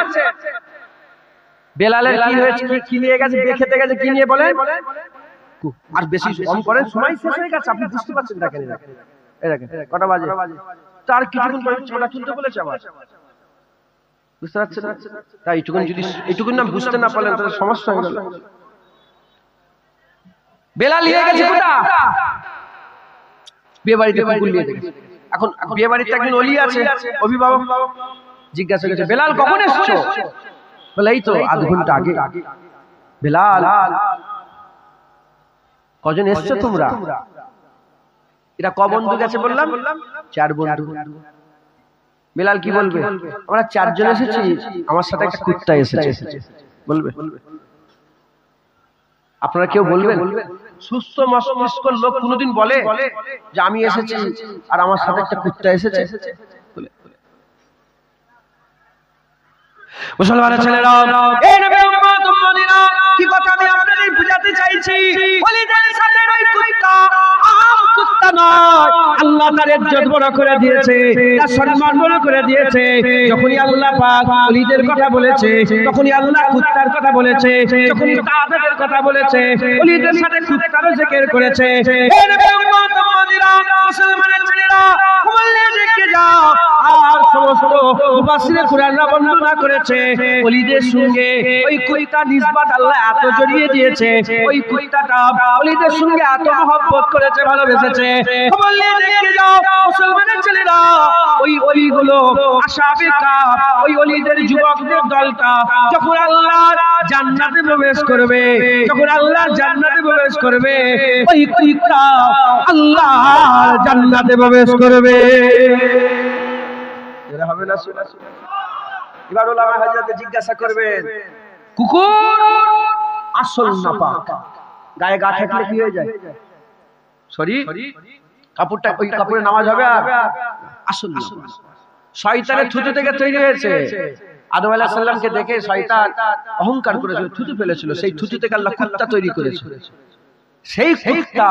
বেলালের কি হয়েছে, কি নিয়ে গেছে, বিয়ে খেতে গেছে, কি নিয়ে বলেন? আর বেশি কম করেন, সময় শেষ হয়ে গেছে, আপনি বুঝতে পারছেন। দেখেন কটা বাজে, তার কিছুক্ষণ পরে ছোটা তুলতে বলেছে আবার, বুঝতে পারছেন? তাই এইটুকুন না বুঝতে না পারলেন তাহলে সমস্যা হয়ে গেল। বেলাল নিয়ে গেছে কোথা? বিয়ে বাড়িতে কুকুর নিয়ে গেছে। এখন বিয়ে বাড়িতে একজন অলি আছে, অভিভাবক, জিজ্ঞাসা করছে, বেলাল কখন এসছো? বলে এই তো আধ ঘন্টা আগে। বেলাল, কজন এসছো তোমরা? এটা ক বন্ধু গেছে বললাম? 4 বন্ধু। বেলাল কি বলবে? আমরা 4 জন এসেছি, আমার সাথে একটা কুত্তা এসেছে, বলবে? আপনারা কেউ বলবেন? সুস্থ মস্তিষ্ক লোক কোনদিন বলে যে আমি এসেছি আর আমার সাথে একটা কুত্তা এসেছে? মুসলমানের ছেলেরা, এই নবী উম্মত উম্মতিরা, কি কথা আমি আপনাদের বুঝাতে চাইছি, ওলিদের সাথে ওই কুত্তা আম কুত্তা নয়, আল্লাহ তার ইজ্জত বড় করে দিয়েছে, তার সম্মান বড় করে দিয়েছে। যখনই আল্লাহ পাক ওলিদের কথা বলেছে, তখনই আল্লাহ কুত্তার কথা বলেছে, যখনই তাদের কথা বলেছে, ওলিদের সাথে কুত্তারও জিকির করেছে। হে নবী উম্মত মুহাম্মদিরা, মুসলমানের ছেলেরা, কুমল্লে দেখে যাও। আর সমস্ত মুফাসসিরে কুরআনরা বর্ণনা করেছে, ওলিদের সঙ্গে ওই কুত্তা নিসবত আল্লাহ এত জড়িয়ে দিয়েছে, ওই কুত্তাটা ওলিদের সঙ্গে এত মহব্বত করেছে, ভালোবেসেছে। কুমল্লে দেখে যাও মুসলমানের ছেলেরা, ওই ওলিগুলো আসহাবে কাফ, ওই ওলিদের যুবকদের দলটা যখন আল্লাহ জান্নাতে প্রবেশ করবে, যখন আল্লাহ জান্নাতে প্রবেশ করবে, ওই কুত্তা আল্লাহ জান্নাতে প্রবেশ করবে। এরা হবে না? এবার ওলামা হযরতে জিজ্ঞাসা করবেন, কুকুর আসল নাপাক, গায়ে গা থাকলে কি হয়ে যায়? সরি, কাপড়টা ওই কাপড়ে নামাজ হবে? আর আসল নাপাক শয়তানের থুতু থেকে তৈরি হয়েছে। আদম আলাইহিস সালামকে দেখে শয়তান অহংকার করেছিল, থুতু ফেলেছিল, সেই থুতু থেকে আল্লাহ কুত্তা তৈরি করেছে। সেই কুত্তা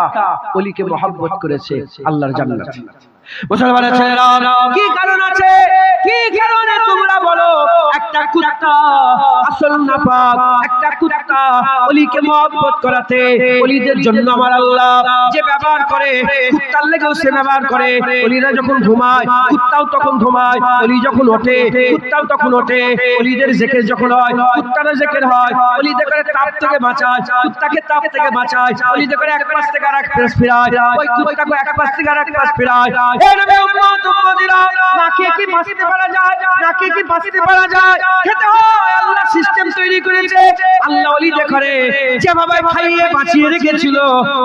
ওলিকে মহব্বত করেছে আল্লাহর জান্নাতে। মুসলমানের ছেলেরা, কি কারণ আছে? কি কারণে তোমরা বলো একটা কুত্তা আসল নাপাক, একটা কুত্তা ওলিকে মহব্বত করাতে? ওলিদের জন্য আমার আল্লাহ যে ব্যবহার করে, কুত্তার লেগেও সে ব্যবহার করে। ওলিরা যখন ঘুমায় কুত্তাও তখন ঘুমায়, ওলি যখন ওঠে কুত্তাও তখন ওঠে, ওলিদের জিকির যখন হয় কুত্তারও জিকির হয়। ওলিদের করে তাপ থেকে বাঁচায়, কুত্তাকে তাপ থেকে বাঁচায়। ওলিদের করে এক পাশ থেকে আরেক পাশ ফেরায়, ওই কুত্তাকে এক পাশ থেকে আরেক পাশ ফেরায়। হে নবী উম্মত উম্মতিরা, নাকি কি বাঁচতে পারা যায়? নাকি কি বাঁচতে পারা যায়? খেতে হয়। আল্লাহ সিস্টেম তৈরি করেছে। আল্লাহ ওলিদের করে যেভাবে খাইয়ে বাঁচিয়ে রেখেছিল,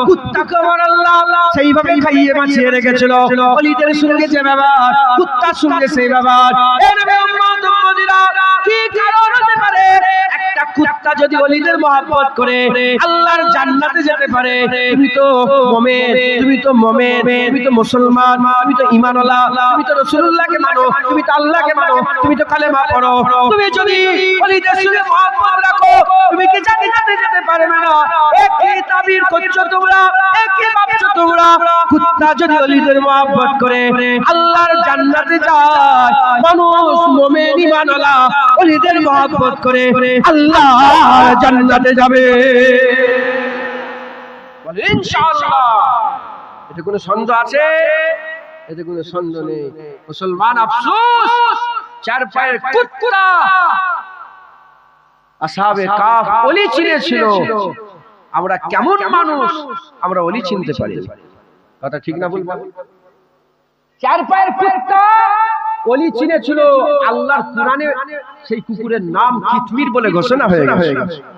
কুত্তাকে আমার আল্লাহ সেইভাবেই খাইয়ে বাঁচিয়ে রেখেছিল। ওলিদের সঙ্গে যে ব্যবহার, কুত্তার সঙ্গে সেই ব্যবহার। হে নবী উম্মত উম্মতিরা, কি কারণ হতে পারে একটা কুত্তা যদি ওলিদের মহব্বত করে আল্লাহর জান্নাতে যেতে পারে? তুমি তো মুমিন, তুমি তো মুমিন, তুমি তো মুসলমান, তুমি তো ঈমানওয়ালা, তুমি তো রাসূলুল্লাহকে মানো, তুমি তো আল্লাহকে মানো, তুমি তো কালেমা পড়ো। তুমি যদি ওলিদের সঙ্গে মহব্বত রাখো, তুমি কি জান্নাতে যেতে পারবে না? একই তাবির করছো তোমরা, একই ভাবছো তোমরা। কুত্তা যদি ওলিদের মহব্বত করে আল্লাহর জান্নাতে যায়, মানুষ মুমিন ঈমানওয়ালা ওলিদের মহব্বত করে আল্লাহ জান্নাতে যাবে। বলে ইনশাআল্লাহ। এতে কোনো সন্দেহ আছে? এতে কোনো সন্দেহ নেই। মুসলমান আফসোস, চার পায়ের কুত্তা আসহাবে কাফ ওলি চিনেছিল। আমরা কেমন মানুষ, আমরা ওলি চিনতে পারি? কথা ঠিক না বলবো? চার পায়ের কুত্তা ওলি চিনেছিল। আল্লাহর কোরআনে সেই কুকুরের নাম কিতমির বলে ঘোষণা হয়ে গেছে।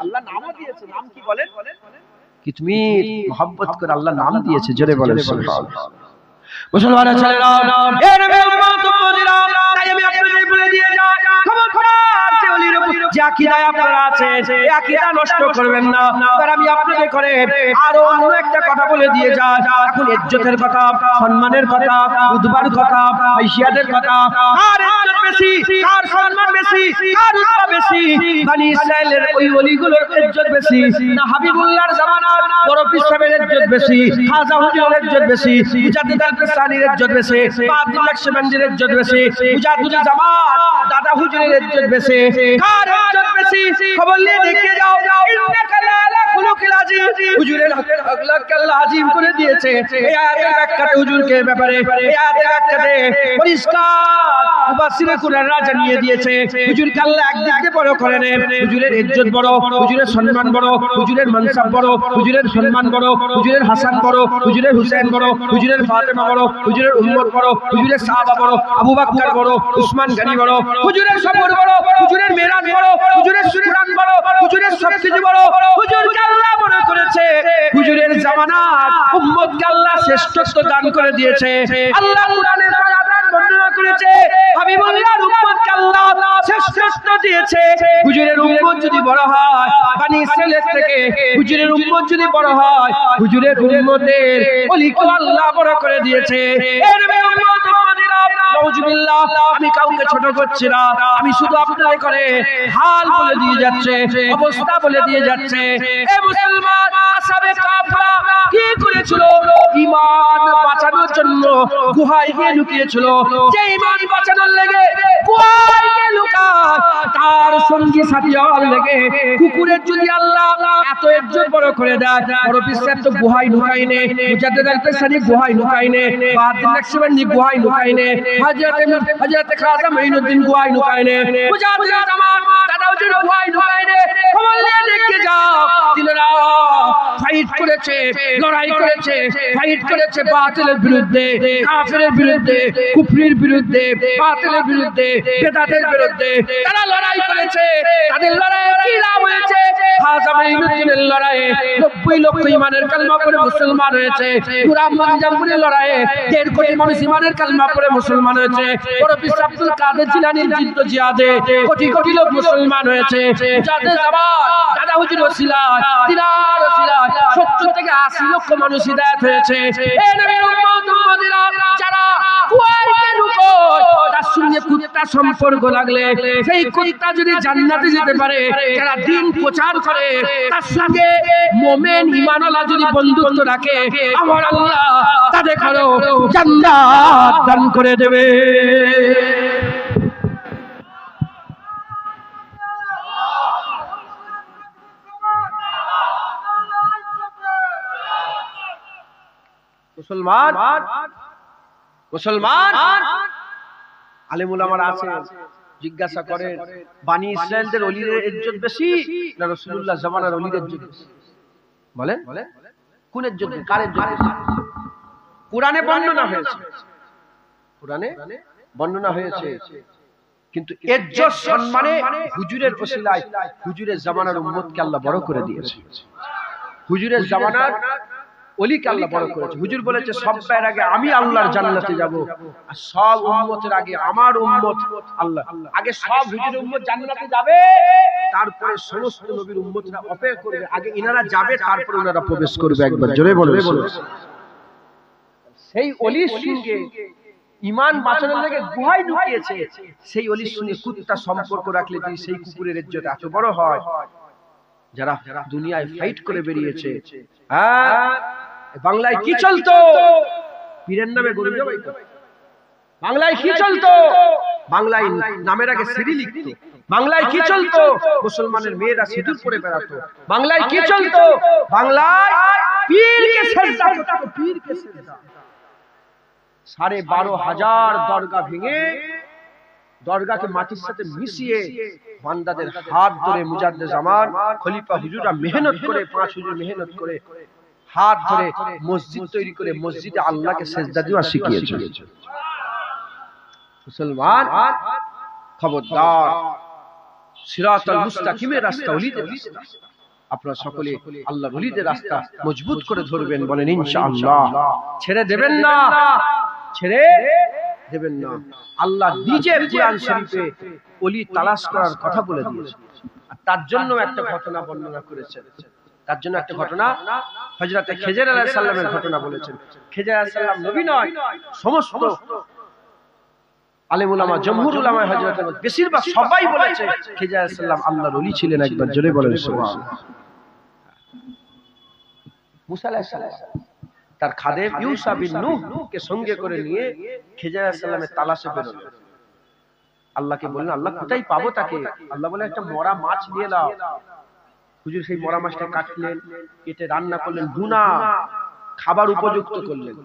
আল্লাহ নামও দিয়েছে। নাম কি বলেন? কিতমির। মহব্বত করে আল্লাহ নাম দিয়েছে। জোরে বলেন সুবহানাল্লাহ। মুসলমানের ছেলেরা, এ নবী উম্মত উম্মতিরা, তাই আমি আপনাদের বলে দিয়ে যাই, খবরদার যে ওলির উপর যে আকীদায় আপনারা আছেন, এই আকীদা নষ্ট করবেন না। এবার আমি আপনাদের করে আরো অন্য একটা কথা বলে দিয়ে যাই। এখন ইজ্জতের কথা, সম্মানের কথা, উদ্বার কথা, হাইসিয়াতের কথা। কার ইজ্জত বেশি, কার সম্মান বেশি, কার উদ্বা বেশি? বনি ইসরাইলের ওই ওলিগুলোর ইজ্জত বেশি না হাবিবুল্লাহর জামানার বড় পীর সাহেবের ইজ্জত বেশি, খাজা হুজুরের ইজ্জত বেশি, মুজাদ্দিদ আল-ফিসানির ইজ্জত বেশি, আব্দুল নকশবন্দির ইজ্জত বেশি, মুজাদ্দিদ জামাত দাদা হুজুরের ইজ্জত বেশি? কার ইজ্জত বেশি? খবর নিয়ে দেখে যাও। ইন্নাকা লাআলা খুলুকিল আযীম। হুজুরের আখলাক আল্লাহ আযীম করে দিয়েছে। এই আয়াতের ব্যাখ্যাতে হুজুরকে ব্যাপারে, এই আয়াতের ব্যাখ্যাতে পরিষ্কার মুফাসসিরে কুরআনরা জানিয়ে দিয়েছে। হুজুরকে আল্লাহ একদিক দিয়ে বড় করে নেন। হুজুরের ইজ্জত বড়, হুজুরের সম্মান বড়, হুজুরের মানসাব বড়, হুজুরের সম্মান বড়, হুজুরের হাসান বড়, হুজুরের হুসেন বড়, হুজুরের ফাতেমা বড়, হুজুরের উম্মত বড়, হুজুরের সাহাবা বড়, আবু বকর বড়, উসমান গনি বড়, হুজুরের সবর বড়, হুজুরের মেরাজ বড়, হুজুরের কুরআন বড়, হুজুরের সবকিছু বড়। হুজুরকে আল্লাহ বড় করেছে। হুজুরের জামানাত উম্মতকে আল্লাহ শ্রেষ্ঠত্ব দান করে দিয়েছে। আল্লাহ কোরআনের আয়াত বর্ণনা করেছে, হাবিবুল্লাহর উম্মতকে আল্লাহ শ্রেষ্ঠত্ব দিয়েছে। হুজুরের উম্মত যদি বড় হয় বনি ইসরাইলের থেকে, হুজুরের উম্মত যদি বড় হয়, হুজুরের উম্মতের ওলিকে আল্লাহ বড় করে দিয়েছে। এর উম্মত উম্মতিরা নাউজুবিল্লাহ, আমি কাউকে ছোট করছি না, আমি শুধু আপনাদের করে হাল বলে দিয়ে যাচ্ছে, অবস্থা বলে দিয়ে যাচ্ছে। এ মুসলমান, আসহাবে কাফরা কি করেছিল? ঈমান বাঁচানোর জন্য গুহায় গিয়ে লুকিয়েছিল। যে ঈমান বাঁচানোর লেগে গুহায় গিয়ে লুকায়, তার সঙ্গী সাথী হওয়ার লেগে কুকুরের যদি আল্লাহ এত ইজ্জত বড় করে দেয়, বড় বিশ্বাস তো গুহায় লুকায় নে, মুজাদ্দিদ আল-কাসানি গুহায় লুকায় নে, বাহাদুর নকশবন্দি গুহায় লুকায় নে, হযরত খাজা মঈনুদ্দিন গুহায় লুকায় নে, মুজাদ্দিদ জামান দাদাউদ্দিন গুহায় লুকায় নে। খবর নিয়ে দেখে যাও, তিনারা ফাইট করেছে, লড়াই করেছে, ফাইট করেছে বাতিলের বিরুদ্ধে, কাফিরের বিরুদ্ধে, কুফরির বিরুদ্ধে, বাতিলের বিরুদ্ধে, বেদাতের বিরুদ্ধে তারা লড়াই করেছে। তাদের লড়াইয়ে কি লাভ হয়েছে? খাজা মঈনুদ্দিনের লড়াইয়ে 90 লক্ষ ঈমানের কালেমা পড়ে মুসলমান হয়েছে। কুরআন জামপুরের লড়াইয়ে 1.5 কোটি মানুষ ঈমানের কালেমা পড়ে মুসলমান হয়েছে। বড় পীর আব্দুল কাদের জিলানীর যুদ্ধ জিহাদে কোটি কোটি লোক মুসলমান হয়েছে। যাদের জামাত দাদা হুজুর ওসিলায়, তিনার ওসিলায় 70 থেকে 80 লক্ষ মানুষ হিদায়াত হয়েছে। এই নবীর উম্মত উম্মতিরা যারা কুয়ায় লুকোয়, তার সঙ্গে কুত্তা সম্পর্ক লাগলে সেই কুত্তা যদি জান্নাতে যেতে পারে, যারা দিন প্রচার করে তার সঙ্গে মুমিন ঈমানওয়ালা যদি বন্ধুত্ব রাখে, আমার আল্লাহ তাদের কারো জান্নাত দান করে দেবে। মুসলমান মুসলমান আলেম উলামারা আছে, জিজ্ঞাসা করেন বানি ইসরাইলদের ওলিদের ইজ্জত বেশি না রাসূলুল্লাহ জামানার ওলিদের ইজ্জত বেশি? বলেন কোন ইজ্জত, কার ইজ্জত বেশি? কুরআনে বর্ণনা হয়েছে, কুরআনে বর্ণনা হয়েছে, কিন্তু ইজ্জত সম্মানে হুজুরের ওসিলায় হুজুরের জামানার উম্মতকে আল্লাহ বড় করে দিয়েছে। হুজুরের জামানার ওলিকে আল্লাহ বড় করেছে। হুজুর বলেছে সবার আগে আমি আল্লাহর জান্নাতে যাব, আর সব উম্মতের আগে আমার উম্মত আল্লাহ আগে সব হুজুরের উম্মত জান্নাতে যাবে, তারপরে সমস্ত নবীর উম্মতরা অপেক্ষা করবে, আগে ইনারা যাবে তারপরে ওনারা প্রবেশ করবে। একবার জোরে বলবে। সেই ওলির সঙ্গে ঈমান বাঁচানোর লাগে গুহায় লুকিয়েছে, সেই ওলির সঙ্গে কুত্তা সম্পর্ক রাখলে যদি সেই কুকুরের ইজ্জত এত বড় হয়, যারা দুনিয়ায় ফাইট করে বেরিয়েছে। হ্যাঁ, বাংলায় কি চলতো? পীরের নামে গরু জবাই করত। বাংলায় কি চলতো? বাংলায় নামের আগে সিঁড়ি লিখতো। বাংলায় কি চলতো? মুসলমানের মেয়েরা সিঁদুর পরে বেড়াতো। বাংলায় কি চলতো? বাংলায় পীরকে সেজদা করতো, পীরকে সেজদা। 12,500 দরগা ভেঙে দরগাকে মাটির সাথে মিশিয়ে বান্দাদের হাত ধরে মুজাদ্দিদ জামান খলিফা হুজুররা মেহনত করে, 5 হুজুর মেহনত করে হাত ধরে মসজিদ তৈরি করে মসজিদে আল্লাহকে সেজদা দেওয়া শিখিয়েছে। মুসলমান খবরদার, সিরাতাল মুস্তাকিমের রাস্তা ওলিদের রাস্তা, আপনারা সকলে আল্লাহর ওলিদের রাস্তা মজবুত করে ধরবেন, বলেন ইনশাআল্লাহ। ছেড়ে দেবেন না, ছেড়ে দেবেন না। আল্লাহ নিজে কুরআন শরীফে ওলি তালাশ করার কথা বলে দিয়েছেন, আর তার জন্য একটা ঘটনা বর্ণনা করেছেন। তার জন্য একটা ঘটনা হযরত খেজর আলাইহিস সালামের ঘটনা বলেছেন। খেজর আলাইহিস সালাম নবী নয়, সমস্ত আলেম উলামা, জমহুর উলামা, হযরত বেশিরভাগ সবাই বলেছে খেজর আলাইহিস সালাম আল্লাহর ওলি ছিলেন। একবার জোরে বলেন সুবহানাল্লাহ। মুসা আলাইহিস সালাম তার খাদেম ইউসা বিন নূহ কে সঙ্গে করে নিয়ে খেজর আলাইহিস সালামের তালাশে বেরোলেন। আল্লাহকে বললেন আল্লাহ কোথায় পাবো তাকে? আল্লাহ বলে একটা মরা মাছ নিয়ে নাও। হুজুর সেই মরা মাছটা কাটলেন, কেটে রান্না করলেন, ভুনা খাবার উপযুক্ত করলেন,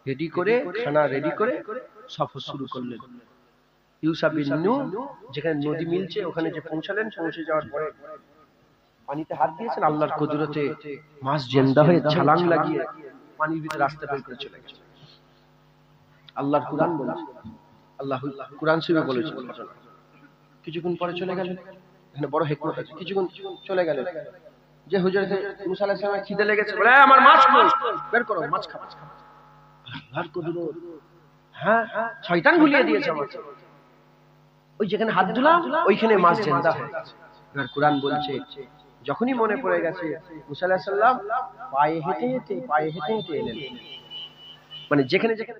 রেডি করে খানা রেডি করে সফর শুরু করলেন। ইউসা বিন নূহ যেখানে নদী মিলছে ওখানে যে পৌঁছালেন, পৌঁছে যাওয়ার পরে পানিতে হাত দিয়েছেন, আল্লাহর কুদরতে মাছ জিন্দা হয়ে ছালাং লাগিয়ে পানির ভিতরে রাস্তা বের করে চলে গেছে। আল্লাহর কুরআন বলেছে, আল্লাহ কুরআন শরীফে বলেছে ঘটনা। কিছুক্ষণ পরে চলে গেলেন, এখানে বড় হিকমত আছে। কিছুক্ষণ চলে গেলেন, যে হুজুরতে মুসা আলাইহিস সালামের খিদে লেগেছে, বলে আমার মাছ বের করো, মাছ খাও। আল্লাহর কুদরত, হ্যাঁ শয়তান ভুলিয়ে দিয়েছে আমার। ওই যেখানে হাত দিলাম ওইখানে মাছ জিন্দা হয়ে গেছে। আর কুরআন বলছে যখনই মনে পড়ে গেছে মুসা আলাইহিস সালাম পায়ে হেঁটে হেঁটে এলেন, মানে যেখানে যেখানে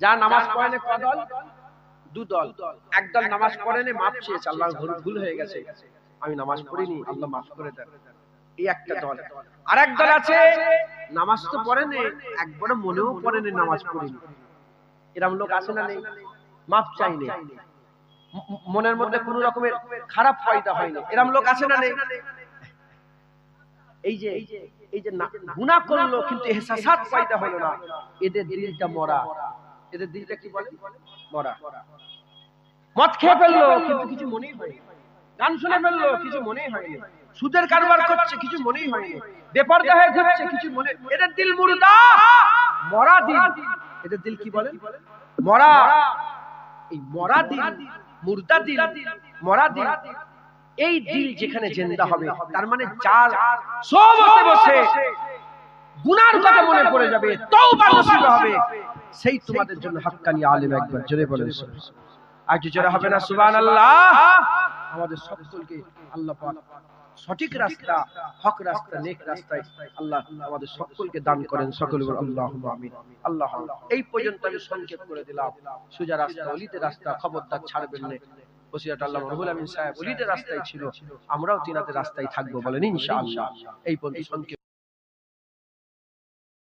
যারা নামাজ পড়ে না কদল দুদল, একদল নামাজ পড়ে না মাপ চেয়েছে, আল্লাহ ভুল হয়ে গেছে, আমি নামাজ পড়িনি, আল্লাহ মাফ করে দেন, এই একটা দল। আর এক দল আছে নামাজ তো পড়ে না, একবার মনেও পড়ে না নামাজ পড়িনি, এরকম লোক আছে না নেই? মাপ চাইনি, মনের মধ্যে কোন রকমের খারাপ ফায়দা হয়নি, এরকম লোক আছে না নেই? এই যে গুনাহ করলো কিন্তু ইহসাসাত ফায়দা হলো না, এদের দিলটা মরা, এদের দিলটা কি বলে? মরা। মদ খেয়ে ফেললো কিন্তু কিছু মনেই হয়নি, গান শুনে ফেললো কিছু মনেই হয়নি, সুদের কারবার করছে কিছু মনেই হয়নি, বেপরদা হয়ে ঘুরছে কিছু মনে, এদের দিল মুর্দা, মরা দিল। এদের দিল কি বলে? মরা। এই মরা দিল, মুর্দা দিল, মরা দিল, এই দিল যেখানে জিন্দা হবে, তার মানে যার সোহবতে বসে গুনার কথা মনে পড়ে যাবে, তওবা নসিব হবে, সেই তোমাদের জন্য হাক্কানি আলেম। একবার জোরে বলেন সুবহানাল্লাহ। আর কি জোরে হবে না সুবহানাল্লাহ? আমাদের সকলকে আল্লাহ পাক সঠিক রাস্তা, হক রাস্তা, নেক রাস্তায় আল্লাহ আমাদের সকলকে দান করেন, সকলে বলেন আল্লাহুম্মা আমিন। আল্লাহ, এই পর্যন্ত আমি সংক্ষেপ করে দিলাম, সোজা রাস্তা, ওলিদের রাস্তা, খবরদার ছাড়বেন না। ওসিয়ত আল্লামা রুহুল আমিন সাহেব ওলিদের রাস্তায় ছিল, আমরাও তিনাদের রাস্তায় থাকবো, বলেন ইনশাআল্লাহ। এই পর্যন্ত সংক্ষেপ।